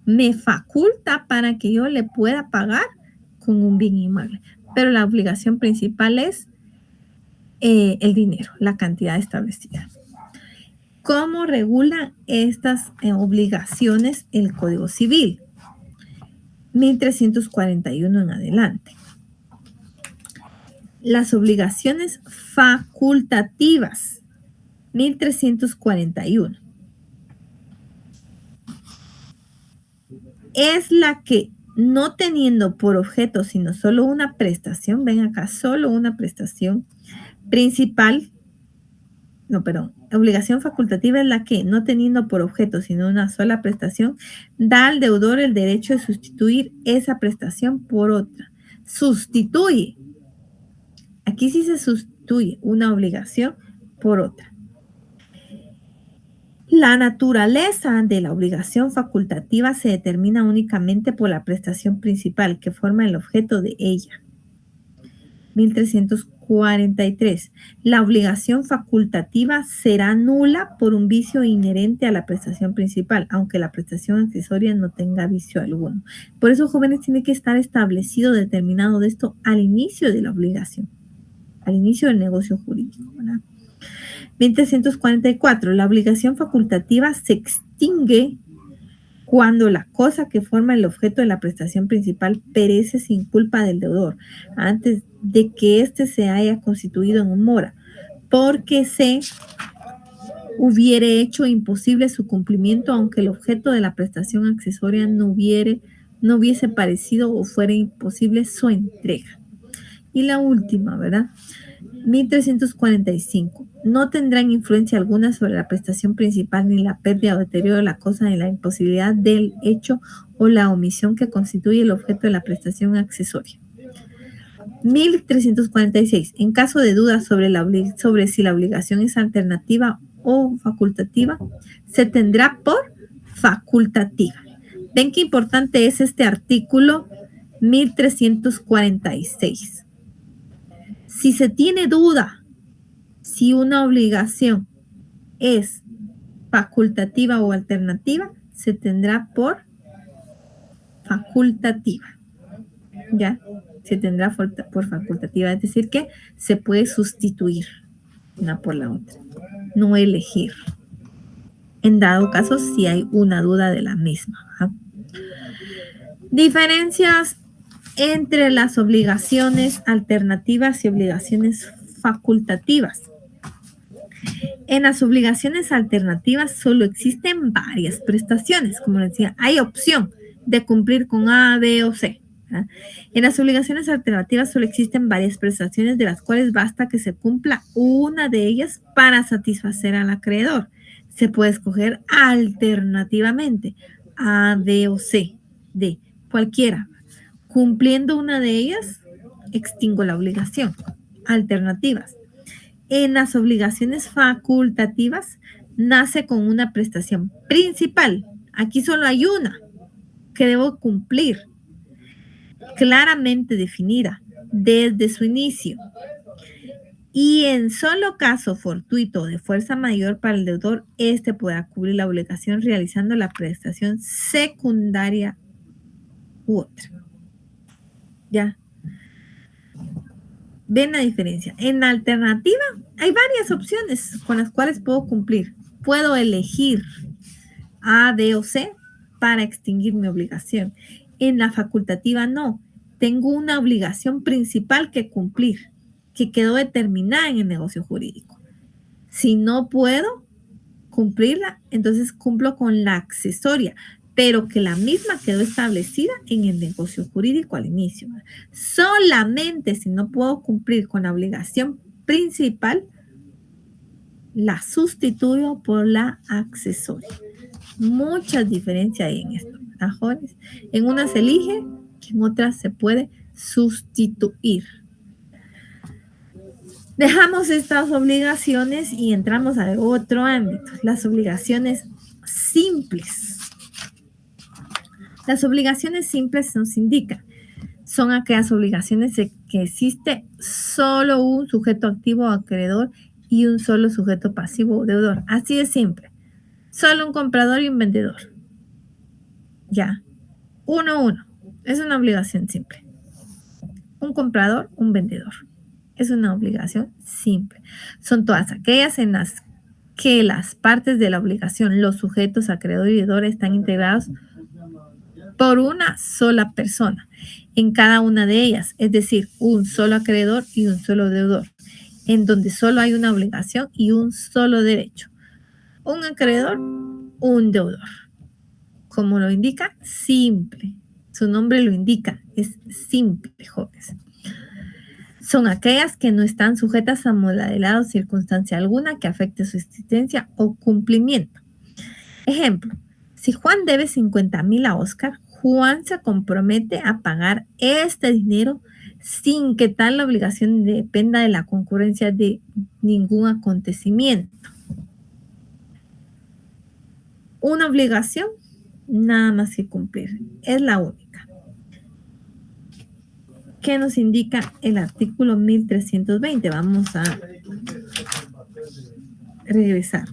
Me faculta para que yo le pueda pagar con un bien inmueble. Pero la obligación principal es el dinero, la cantidad establecida. ¿Cómo regula estas obligaciones el Código Civil? 1341 en adelante. Las obligaciones facultativas, 1341. Es la que, no teniendo por objeto sino solo una prestación, ven acá, solo una prestación principal, obligación facultativa es la que, no teniendo por objeto sino una sola prestación, da al deudor el derecho de sustituir esa prestación por otra. Sustituye. Aquí sí se sustituye una obligación por otra. La naturaleza de la obligación facultativa se determina únicamente por la prestación principal que forma el objeto de ella. 1343. La obligación facultativa será nula por un vicio inherente a la prestación principal, aunque la prestación accesoria no tenga vicio alguno. Por eso, jóvenes, tiene que estar establecido, determinado de esto al inicio de la obligación, al inicio del negocio jurídico, ¿verdad? 1344. La obligación facultativa se extingue cuando la cosa que forma el objeto de la prestación principal perece sin culpa del deudor, antes de que éste se haya constituido en mora, porque se hubiere hecho imposible su cumplimiento, aunque el objeto de la prestación accesoria no hubiese parecido o fuera imposible su entrega. Y la última, ¿verdad? 1345. No tendrán influencia alguna sobre la prestación principal ni la pérdida o deterioro de la cosa ni la imposibilidad del hecho o la omisión que constituye el objeto de la prestación accesoria. 1346. En caso de duda sobre si la obligación es alternativa o facultativa, se tendrá por facultativa. ¿Ven qué importante es este artículo 1346? Si se tiene duda si una obligación es facultativa o alternativa, se tendrá por facultativa. ¿Ya? Se tendrá por facultativa, es decir, que se puede sustituir una por la otra, no elegir. En dado caso, si hay una duda de la misma. ¿Ah? Diferencias entre las obligaciones alternativas y obligaciones facultativas. En las obligaciones alternativas solo existen varias prestaciones, como les decía, hay opción de cumplir con A, B o C. ¿Ah? En las obligaciones alternativas solo existen varias prestaciones, de las cuales basta que se cumpla una de ellas para satisfacer al acreedor. Se puede escoger alternativamente A, B o C, D, cualquiera. Cumpliendo una de ellas, extingo la obligación. Alternativas. En las obligaciones facultativas, nace con una prestación principal. Aquí solo hay una que debo cumplir, claramente definida desde su inicio. Y en solo caso fortuito de fuerza mayor para el deudor, este podrá cubrir la obligación realizando la prestación secundaria u otra. ¿Ya? ¿Ven la diferencia? En la alternativa hay varias opciones con las cuales puedo cumplir. Puedo elegir A, D o C para extinguir mi obligación. En la facultativa no. Tengo una obligación principal que cumplir, que quedó determinada en el negocio jurídico. Si no puedo cumplirla, entonces cumplo con la accesoria, pero que la misma quedó establecida en el negocio jurídico al inicio. Solamente si no puedo cumplir con la obligación principal, la sustituyo por la accesoria. Muchas diferencias hay en esto, ¿verdad, jóvenes? En unas se elige, en otras se puede sustituir. Dejamos estas obligaciones y entramos a otro ámbito, las obligaciones simples. Las obligaciones simples nos indican, son aquellas obligaciones de que existe solo un sujeto activo o acreedor y un solo sujeto pasivo o deudor. Así de simple. Solo un comprador y un vendedor. Ya. Uno. Es una obligación simple. Un comprador, un vendedor. Es una obligación simple. Son todas aquellas en las que las partes de la obligación, los sujetos, acreedor y deudor, están integrados por una sola persona en cada una de ellas, es decir, un solo acreedor y un solo deudor, en donde solo hay una obligación y un solo derecho. Un acreedor, un deudor. Como lo indica, simple. Su nombre lo indica, es simple, jóvenes. Son aquellas que no están sujetas a modalidad o circunstancia alguna que afecte su existencia o cumplimiento. Ejemplo, si Juan debe 50,000 a Oscar, Juan se compromete a pagar este dinero sin que tal obligación dependa de la concurrencia de ningún acontecimiento. Una obligación, nada más que cumplir, es la única. ¿Qué nos indica el artículo 1320? Vamos a regresar.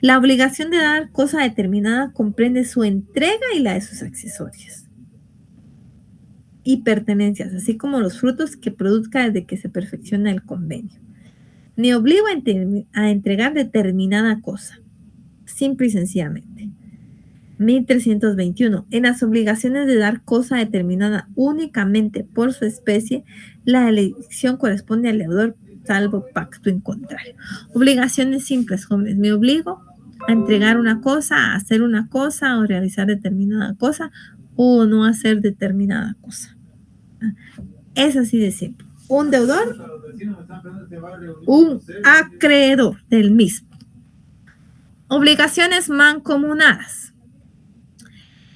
La obligación de dar cosa determinada comprende su entrega y la de sus accesorios y pertenencias, así como los frutos que produzca desde que se perfecciona el convenio. Me obligo a entregar determinada cosa, simple y sencillamente. 1321. En las obligaciones de dar cosa determinada únicamente por su especie, la elección corresponde al deudor, salvo pacto en contrario. Obligaciones simples, jóvenes. Me obligo a entregar una cosa, a hacer una cosa o realizar determinada cosa o no hacer determinada cosa. Es así de simple. Un deudor, un acreedor del mismo. Obligaciones mancomunadas.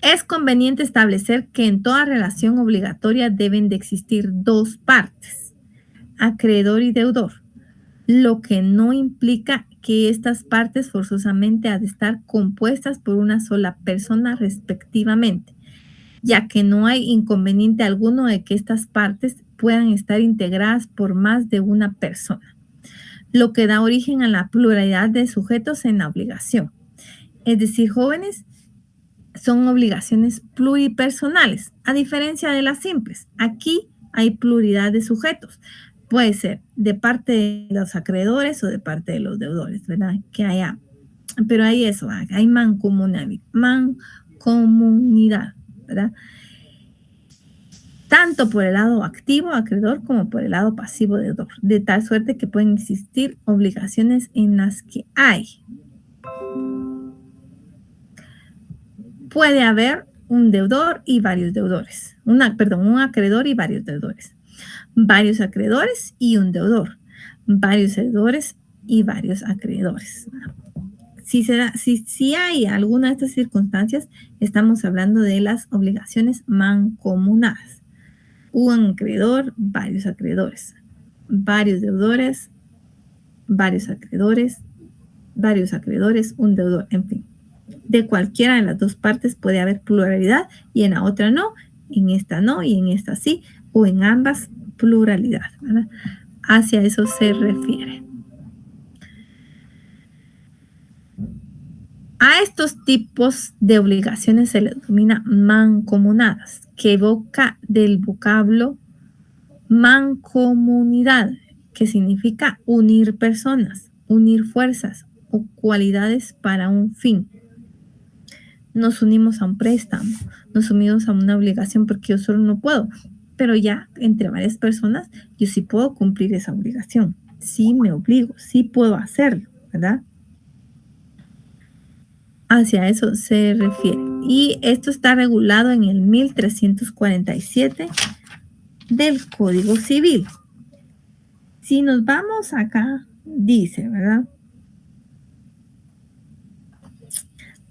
Es conveniente establecer que en toda relación obligatoria deben de existir dos partes, acreedor y deudor, lo que no implica que estas partes forzosamente han de estar compuestas por una sola persona respectivamente, ya que no hay inconveniente alguno de que estas partes puedan estar integradas por más de una persona, lo que da origen a la pluralidad de sujetos en la obligación. Es decir, jóvenes, son obligaciones pluripersonales, a diferencia de las simples. Aquí hay pluralidad de sujetos. Puede ser de parte de los acreedores o de parte de los deudores, ¿verdad? Que haya, pero hay eso, hay mancomunidad, ¿verdad? Tanto por el lado activo, acreedor, como por el lado pasivo, deudor, de tal suerte que pueden existir obligaciones en las que puede haber un deudor y varios deudores. Un acreedor y varios deudores. Varios acreedores y un deudor. Varios deudores y varios acreedores. Si hay alguna de estas circunstancias, estamos hablando de las obligaciones mancomunadas. Un acreedor, varios acreedores. Varios deudores, varios acreedores, un deudor, en fin. De cualquiera de las dos partes puede haber pluralidad y en la otra no, en esta no y en esta sí, o en ambas pluralidad, ¿verdad? Hacia eso se refiere. A estos tipos de obligaciones se les denomina mancomunadas, que evoca del vocablo mancomunidad, que significa unir personas, unir fuerzas o cualidades para un fin. Nos unimos a un préstamo, nos unimos a una obligación porque yo solo no puedo, pero ya entre varias personas yo sí puedo cumplir esa obligación, sí me obligo, sí puedo hacerlo, ¿verdad? Hacia eso se refiere. Y esto está regulado en el 1347 del Código Civil. Si nos vamos acá, dice, ¿verdad?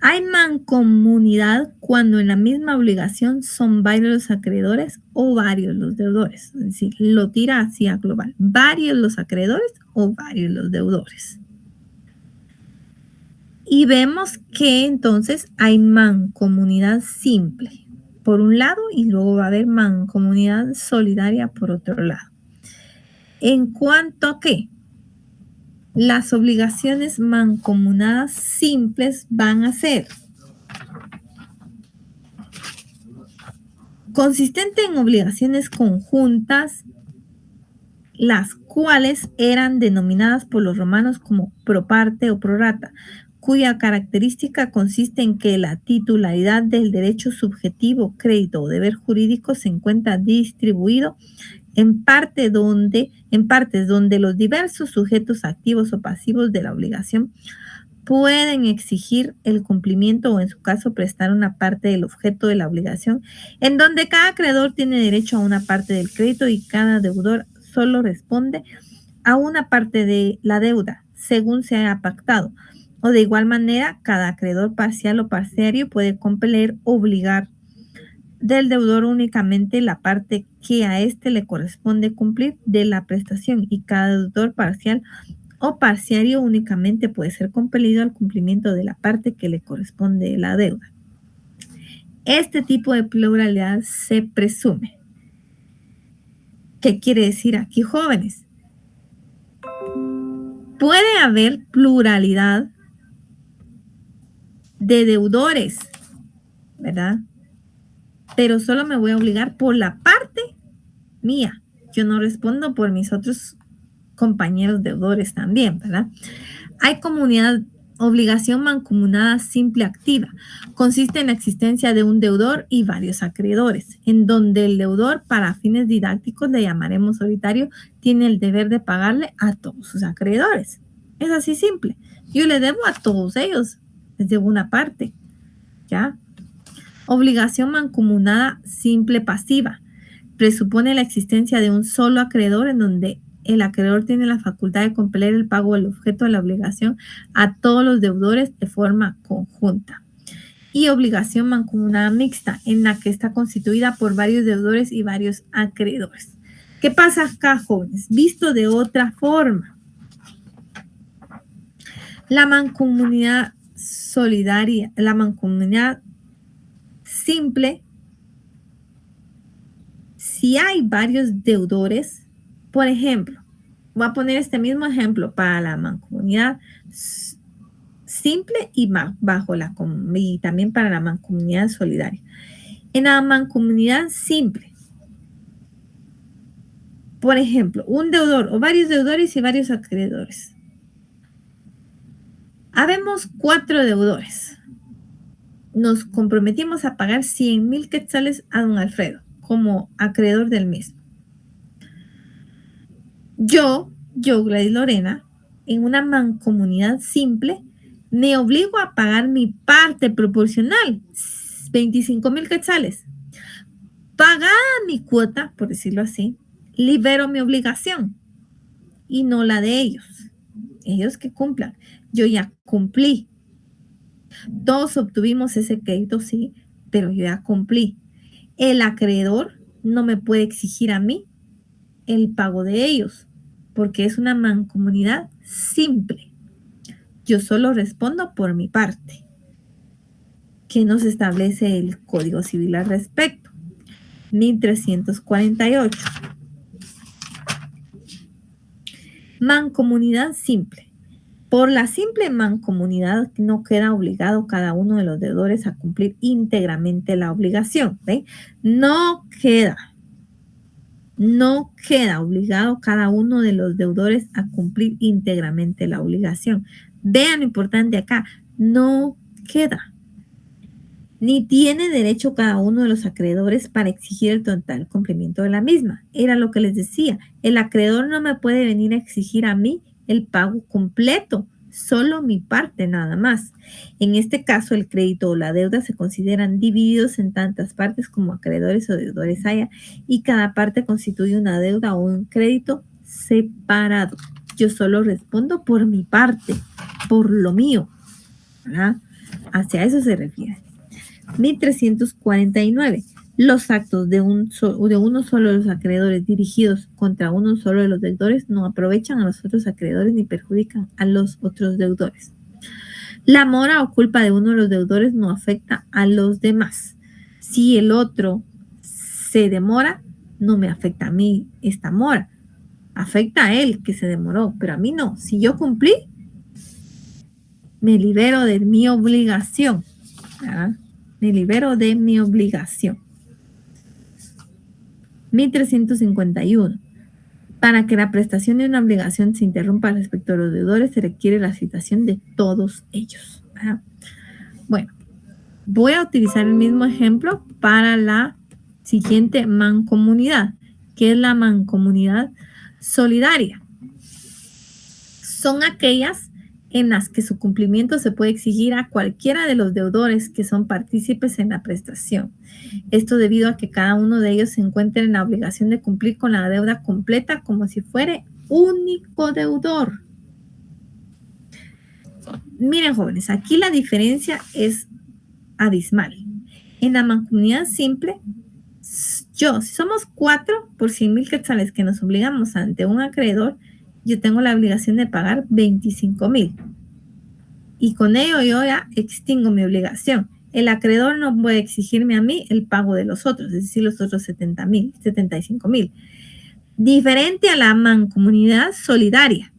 Hay mancomunidad cuando en la misma obligación son varios los acreedores o varios los deudores. Es decir, lo tira así a global. Varios los acreedores o varios los deudores. Y vemos que entonces hay mancomunidad simple por un lado y luego va a haber mancomunidad solidaria por otro lado. En cuanto a qué, las obligaciones mancomunadas simples van a ser consistente en obligaciones conjuntas, las cuales eran denominadas por los romanos como pro parte o pro rata, cuya característica consiste en que la titularidad del derecho subjetivo, crédito o deber jurídico se encuentra distribuido en partes donde los diversos sujetos activos o pasivos de la obligación pueden exigir el cumplimiento o en su caso prestar una parte del objeto de la obligación, en donde cada acreedor tiene derecho a una parte del crédito y cada deudor solo responde a una parte de la deuda, según se haya pactado. O de igual manera, cada acreedor parcial o parciario puede compeler, obligar del deudor únicamente la parte que a éste le corresponde cumplir de la prestación y cada deudor parcial o parciario únicamente puede ser compelido al cumplimiento de la parte que le corresponde de la deuda. Este tipo de pluralidad se presume. ¿Qué quiere decir aquí, jóvenes? Puede haber pluralidad de deudores, ¿verdad? Pero solo me voy a obligar por la parte mía. Yo no respondo por mis otros compañeros deudores también, ¿verdad? Hay obligación mancomunada simple activa. Consiste en la existencia de un deudor y varios acreedores, en donde el deudor, para fines didácticos le llamaremos solitario, tiene el deber de pagarle a todos sus acreedores. Es así simple. Yo le debo a todos ellos, les debo una parte, ¿ya? Obligación mancomunada simple pasiva. Presupone la existencia de un solo acreedor en donde el acreedor tiene la facultad de compeler el pago del objeto de la obligación a todos los deudores de forma conjunta. Y obligación mancomunada mixta, en la que está constituida por varios deudores y varios acreedores. ¿Qué pasa acá, jóvenes? Visto de otra forma. La mancomunidad solidaria, la mancomunidad simple, si hay varios deudores, por ejemplo, voy a poner este mismo ejemplo para la mancomunidad simple y y también para la mancomunidad solidaria. En la mancomunidad simple, por ejemplo, un deudor o varios deudores y varios acreedores. Habemos 4 deudores. Nos comprometimos a pagar 100,000 quetzales a don Alfredo como acreedor del mismo. Yo, Gladys Lorena, en una mancomunidad simple, me obligo a pagar mi parte proporcional, 25,000 quetzales. Pagada mi cuota, por decirlo así, libero mi obligación y no la de ellos. Ellos que cumplan. Yo ya cumplí. Todos obtuvimos ese crédito, sí, pero yo ya cumplí. El acreedor no me puede exigir a mí el pago de ellos, porque es una mancomunidad simple. Yo solo respondo por mi parte. ¿Qué nos establece el Código Civil al respecto? 1348. Mancomunidad simple. Por la simple mancomunidad no queda obligado cada uno de los deudores a cumplir íntegramente la obligación. ¿Ve? No queda obligado cada uno de los deudores a cumplir íntegramente la obligación. Vean lo importante acá, no queda. Ni tiene derecho cada uno de los acreedores para exigir el total cumplimiento de la misma. Era lo que les decía, el acreedor no me puede venir a exigir a mí el pago completo, solo mi parte nada más. En este caso, el crédito o la deuda se consideran divididos en tantas partes como acreedores o deudores haya, y cada parte constituye una deuda o un crédito separado. Yo solo respondo por mi parte, por lo mío, ¿verdad? Hacia eso se refiere. 1349. Los actos de uno solo de los acreedores dirigidos contra uno solo de los deudores no aprovechan a los otros acreedores ni perjudican a los otros deudores. La mora o culpa de uno de los deudores no afecta a los demás. Si el otro se demora, no me afecta a mí esta mora. Afecta a él que se demoró, pero a mí no. Si yo cumplí, me libero de mi obligación. ¿Verdad? Me libero de mi obligación. 1351. Para que la prestación de una obligación se interrumpa respecto a los deudores, se requiere la citación de todos ellos. ¿Verdad? Bueno, voy a utilizar el mismo ejemplo para la siguiente mancomunidad, que es la mancomunidad solidaria. Son aquellas en las que su cumplimiento se puede exigir a cualquiera de los deudores que son partícipes en la prestación. Esto debido a que cada uno de ellos se encuentra en la obligación de cumplir con la deuda completa como si fuera único deudor. Miren, jóvenes, aquí la diferencia es abismal. En la mancomunidad simple, si somos 4 por 100,000 quetzales que nos obligamos ante un acreedor, yo tengo la obligación de pagar 25,000. Y con ello yo ya extingo mi obligación. El acreedor no puede exigirme a mí el pago de los otros, es decir, los otros 75,000. Diferente a la mancomunidad solidaria.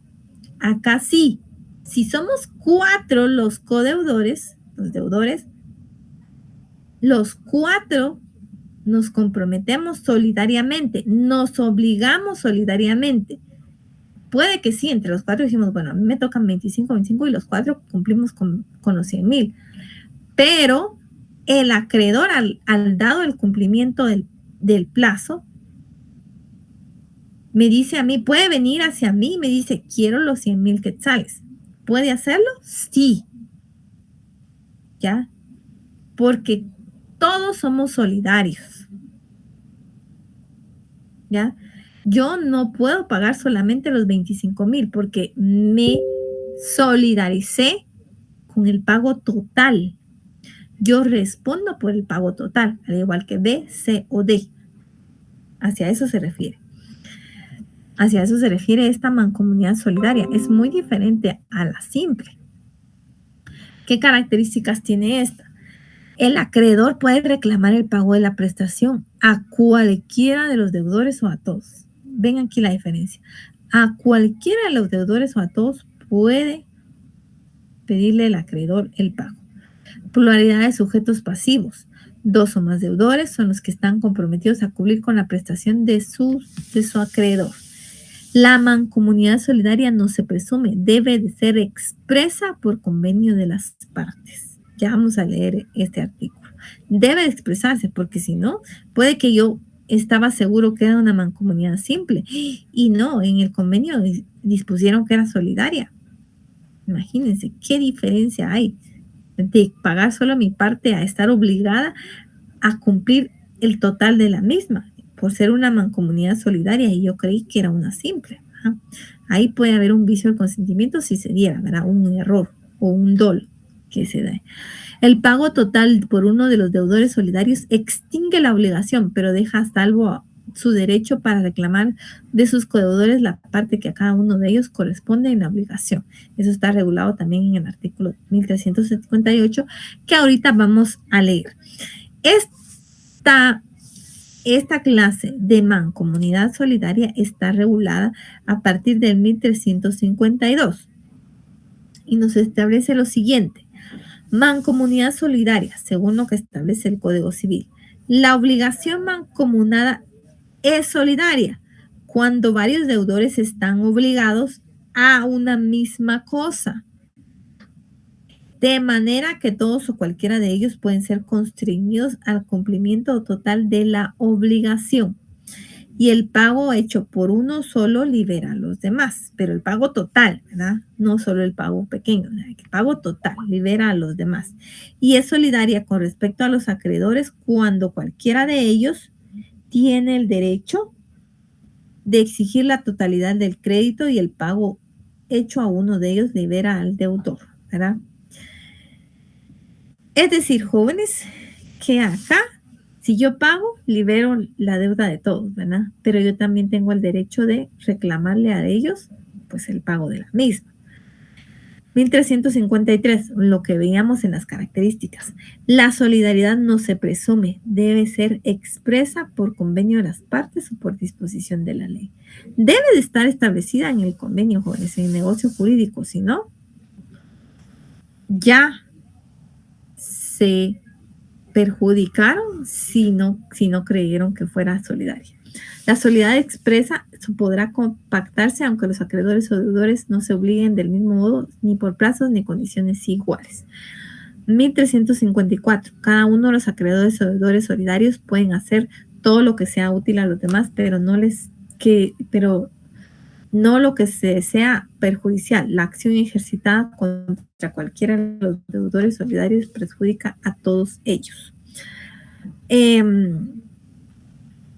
Acá sí, si somos 4 los codeudores, los deudores, los 4 nos comprometemos solidariamente, nos obligamos solidariamente. Puede que sí, entre los 4 dijimos, bueno, a mí me tocan 25 y los 4 cumplimos con los 100,000. Pero el acreedor, al dado el cumplimiento del plazo, me dice a mí, puede venir hacia mí y me dice, quiero los 100,000 quetzales. ¿Puede hacerlo? Sí. ¿Ya? Porque todos somos solidarios. ¿Ya? Yo no puedo pagar solamente los 25,000 porque me solidaricé con el pago total. Yo respondo por el pago total, al igual que B, C o D. Hacia eso se refiere. Hacia eso se refiere esta mancomunidad solidaria. Es muy diferente a la simple. ¿Qué características tiene esta? El acreedor puede reclamar el pago de la prestación a cualquiera de los deudores o a todos. Ven aquí la diferencia. A cualquiera de los deudores o a todos puede pedirle el acreedor el pago. Pluralidad de sujetos pasivos. 2 o más deudores son los que están comprometidos a cumplir con la prestación de su acreedor. La mancomunidad solidaria no se presume, debe de ser expresa por convenio de las partes. Ya vamos a leer este artículo. Debe de expresarse porque si no, puede que yo estaba seguro que era una mancomunidad simple y no, en el convenio dispusieron que era solidaria. Imagínense qué diferencia hay de pagar solo mi parte a estar obligada a cumplir el total de la misma por ser una mancomunidad solidaria y yo creí que era una simple. ¿Verdad? Ahí puede haber un vicio de consentimiento si se diera, ¿verdad? Un error o un dolo que se da. El pago total por uno de los deudores solidarios extingue la obligación, pero deja a salvo su derecho para reclamar de sus codeudores la parte que a cada uno de ellos corresponde en la obligación. Eso está regulado también en el artículo 1358 que ahorita vamos a leer. Esta clase de mancomunidad solidaria está regulada a partir del 1352 y nos establece lo siguiente. Mancomunidad solidaria, según lo que establece el Código Civil. La obligación mancomunada es solidaria cuando varios deudores están obligados a una misma cosa, de manera que todos o cualquiera de ellos pueden ser constreñidos al cumplimiento total de la obligación. Y el pago hecho por uno solo libera a los demás, pero el pago total, ¿verdad? No solo el pago pequeño, el pago total libera a los demás. Y es solidaria con respecto a los acreedores cuando cualquiera de ellos tiene el derecho de exigir la totalidad del crédito y el pago hecho a uno de ellos libera al deudor, ¿verdad? Es decir, jóvenes, que acá, si yo pago, libero la deuda de todos, ¿verdad? Pero yo también tengo el derecho de reclamarle a ellos, pues, el pago de la misma. 1353, lo que veíamos en las características. La solidaridad no se presume, debe ser expresa por convenio de las partes o por disposición de la ley. Debe de estar establecida en el convenio, jóvenes, en el negocio jurídico, si no, ya se perjudicaron si no creyeron que fuera solidaria. La solidaridad expresa podrá compactarse aunque los acreedores o deudores no se obliguen del mismo modo ni por plazos ni condiciones iguales. 1354. Cada uno de los acreedores o deudores solidarios pueden hacer todo lo que sea útil a los demás, pero no lo que sea perjudicial. La acción ejercitada contra cualquiera de los deudores solidarios perjudica a todos ellos.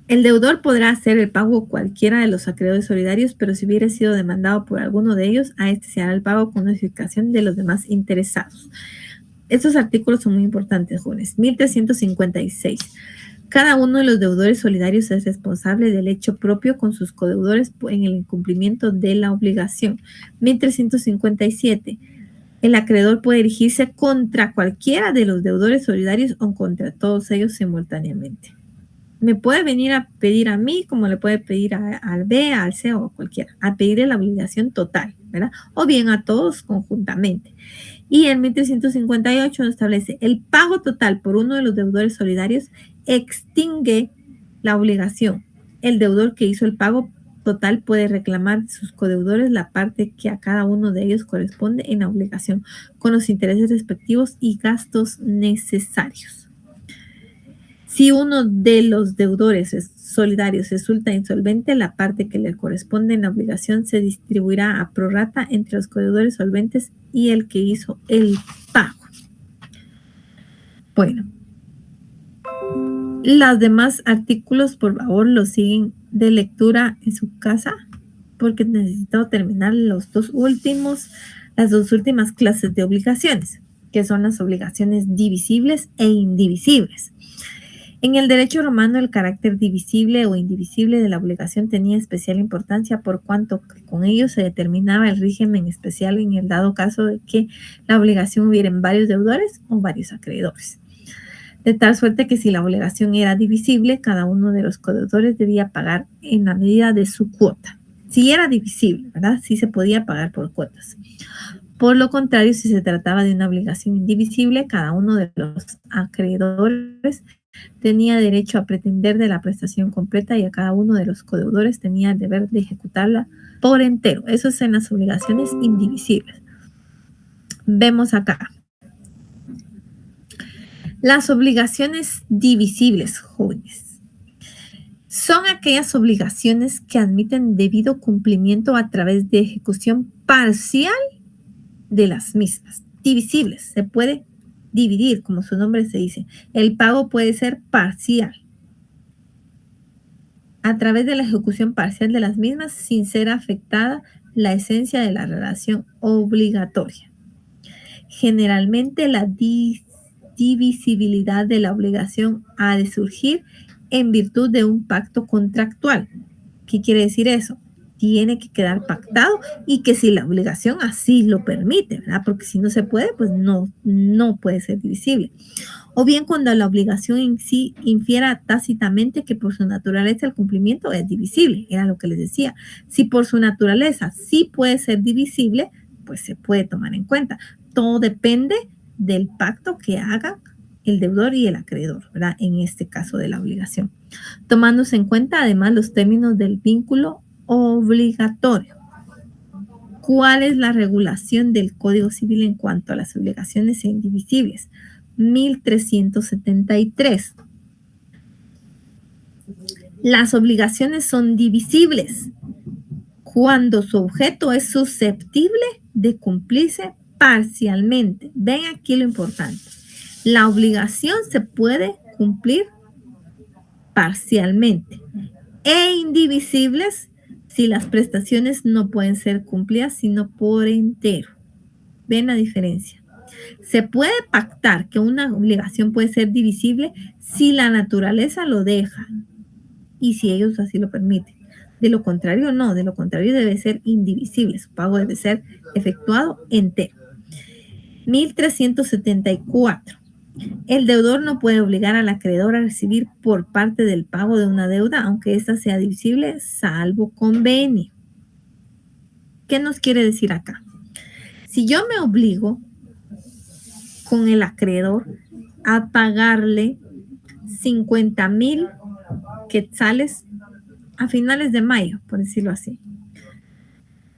El deudor podrá hacer el pago cualquiera de los acreedores solidarios, pero si hubiera sido demandado por alguno de ellos, a este se hará el pago con notificación de los demás interesados. Estos artículos son muy importantes, jóvenes. 1356. Cada uno de los deudores solidarios es responsable del hecho propio con sus codeudores en el incumplimiento de la obligación. 1357. El acreedor puede dirigirse contra cualquiera de los deudores solidarios o contra todos ellos simultáneamente. Me puede venir a pedir a mí, como le puede pedir al B, al C o a cualquiera, a pedirle la obligación total, ¿verdad? O bien a todos conjuntamente. Y el 1358 nos establece el pago total por uno de los deudores solidarios extingue la obligación. El deudor que hizo el pago total puede reclamar de sus codeudores la parte que a cada uno de ellos corresponde en la obligación, con los intereses respectivos y gastos necesarios. Si uno de los deudores solidarios resulta insolvente, la parte que le corresponde en la obligación se distribuirá a prorrata entre los codeudores solventes y el que hizo el pago. Bueno, los demás artículos, por favor, los siguen de lectura en su casa, porque necesito terminar las dos últimas clases de obligaciones, que son las obligaciones divisibles e indivisibles. En el derecho romano, el carácter divisible o indivisible de la obligación tenía especial importancia por cuanto que con ello se determinaba el régimen especial en el dado caso de que la obligación hubiera en varios deudores o varios acreedores. De tal suerte que si la obligación era divisible, cada uno de los codeudores debía pagar en la medida de su cuota. Si era divisible, ¿verdad? Sí se podía pagar por cuotas. Por lo contrario, si se trataba de una obligación indivisible, cada uno de los acreedores tenía derecho a pretender de la prestación completa y a cada uno de los codeudores tenía el deber de ejecutarla por entero. Eso es en las obligaciones indivisibles. Vemos acá. Las obligaciones divisibles, jóvenes, son aquellas obligaciones que admiten debido cumplimiento a través de ejecución parcial de las mismas. Divisibles, se puede dividir, como su nombre se dice. El pago puede ser parcial a través de la ejecución parcial de las mismas sin ser afectada la esencia de la relación obligatoria. Generalmente la divisibilidad de la obligación ha de surgir en virtud de un pacto contractual. ¿Qué quiere decir eso? Tiene que quedar pactado y que si la obligación así lo permite, ¿verdad? Porque si no se puede, pues no puede ser divisible. O bien cuando la obligación en sí infiera tácitamente que por su naturaleza el cumplimiento es divisible, era lo que les decía. Si por su naturaleza sí puede ser divisible, pues se puede tomar en cuenta. Todo depende del pacto que haga el deudor y el acreedor, ¿verdad? En este caso de la obligación. Tomándose en cuenta además los términos del vínculo obligatorio. ¿Cuál es la regulación del Código Civil en cuanto a las obligaciones indivisibles? 1373. Las obligaciones son divisibles cuando su objeto es susceptible de cumplirse parcialmente. Ven aquí lo importante. La obligación se puede cumplir parcialmente e indivisibles si las prestaciones no pueden ser cumplidas sino por entero. ¿Ven la diferencia? Se puede pactar que una obligación puede ser divisible si la naturaleza lo deja y si ellos así lo permiten. De lo contrario, no. De lo contrario, debe ser indivisible. Su pago debe ser efectuado entero. 1374. El deudor no puede obligar al acreedor a recibir por parte del pago de una deuda, aunque ésta sea divisible, salvo convenio. ¿Qué nos quiere decir acá? Si yo me obligo con el acreedor a pagarle 50,000 quetzales a finales de mayo, por decirlo así,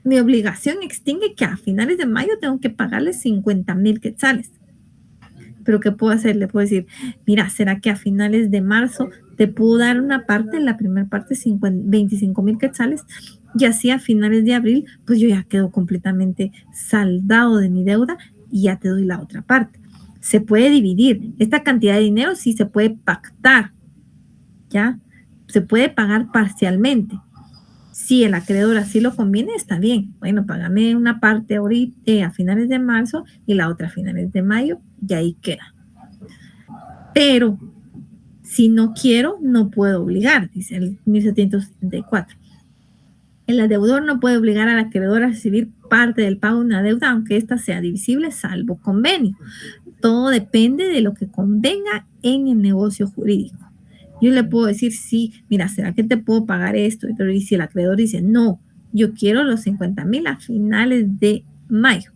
mi obligación extingue que a finales de mayo tengo que pagarle 50,000 quetzales. Pero ¿qué puedo hacer? Le puedo decir, mira, ¿será que a finales de marzo te puedo dar una parte, la primera parte, 25,000 quetzales? Y así a finales de abril, pues yo ya quedo completamente saldado de mi deuda y ya te doy la otra parte. Se puede dividir. Esta cantidad de dinero sí se puede pactar, ¿ya? Se puede pagar parcialmente. Si el acreedor así lo conviene, está bien. Bueno, págame una parte ahorita a finales de marzo y la otra a finales de mayo y ahí queda. Pero si no quiero, no puedo obligar, dice el 1774. El deudor no puede obligar al acreedor a recibir parte del pago de una deuda, aunque ésta sea divisible, salvo convenio. Todo depende de lo que convenga en el negocio jurídico. Yo le puedo decir, sí, mira, ¿será que te puedo pagar esto? Y si el acreedor dice, no, yo quiero los 50,000 a finales de mayo,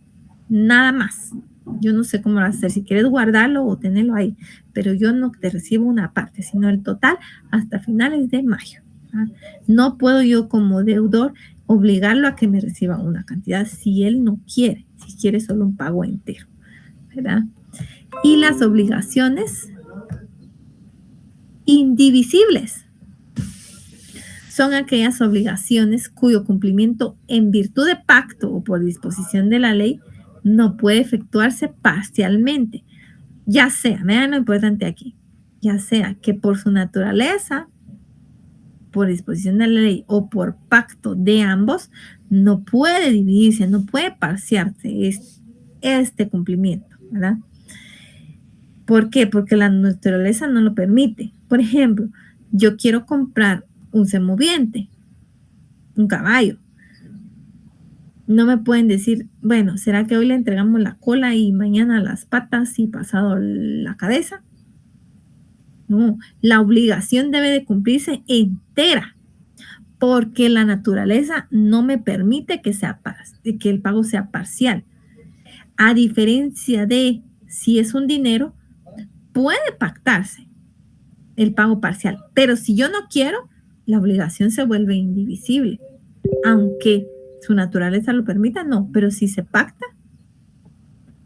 nada más. Yo no sé cómo lo vas a hacer, si quieres guardarlo o tenerlo ahí, pero yo no te recibo una parte, sino el total hasta finales de mayo. ¿Ah? No puedo yo como deudor obligarlo a que me reciba una cantidad si él no quiere, si quiere solo un pago entero, ¿verdad? Y las obligaciones indivisibles son aquellas obligaciones cuyo cumplimiento en virtud de pacto o por disposición de la ley no puede efectuarse parcialmente, ya sea, vean lo importante aquí, ya sea que por su naturaleza, por disposición de la ley o por pacto de ambos, no puede dividirse, no puede parciarse este cumplimiento, ¿verdad? ¿Por qué? Porque la naturaleza no lo permite. Por ejemplo, yo quiero comprar un semoviente, un caballo. No me pueden decir, bueno, ¿será que hoy le entregamos la cola y mañana las patas y pasado la cabeza? No, la obligación debe de cumplirse entera, porque la naturaleza no me permite que el pago sea parcial. A diferencia de si es un dinero, puede pactarse el pago parcial, pero si yo no quiero, la obligación se vuelve indivisible, aunque su naturaleza lo permita, no, pero si se pacta,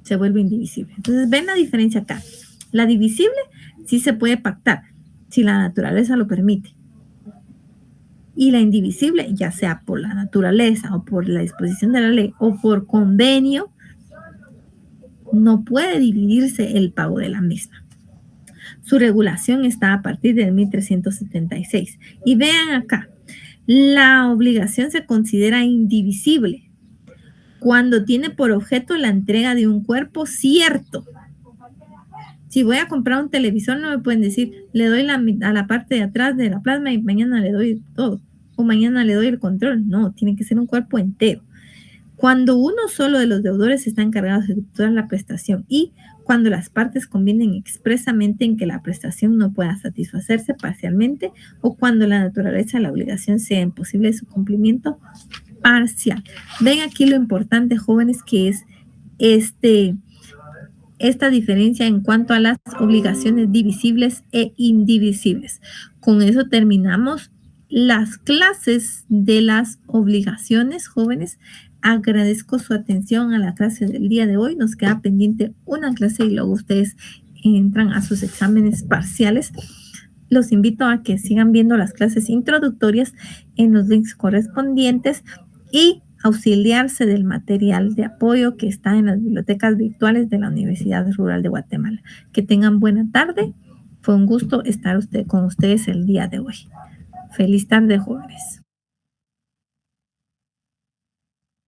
se vuelve indivisible. Entonces, ven la diferencia acá. La divisible sí se puede pactar, si la naturaleza lo permite. Y la indivisible, ya sea por la naturaleza o por la disposición de la ley o por convenio, no puede dividirse el pago de la misma. Su regulación está a partir del 1376. Y vean acá, la obligación se considera indivisible cuando tiene por objeto la entrega de un cuerpo cierto. Si voy a comprar un televisor, no me pueden decir, le doy a la parte de atrás de la plasma y mañana le doy todo, o mañana le doy el control. No, tiene que ser un cuerpo entero. Cuando uno solo de los deudores está encargado de ejecutar la prestación y cuando las partes convienen expresamente en que la prestación no pueda satisfacerse parcialmente o cuando la naturaleza de la obligación sea imposible su cumplimiento parcial. Ven aquí lo importante, jóvenes, que es esta diferencia en cuanto a las obligaciones divisibles e indivisibles. Con eso terminamos las clases de las obligaciones, jóvenes. Agradezco su atención a la clase del día de hoy. Nos queda pendiente una clase y luego ustedes entran a sus exámenes parciales. Los invito a que sigan viendo las clases introductorias en los links correspondientes y auxiliarse del material de apoyo que está en las bibliotecas virtuales de la Universidad Rural de Guatemala. Que tengan buena tarde. Fue un gusto estar con ustedes el día de hoy. Feliz tarde, jóvenes.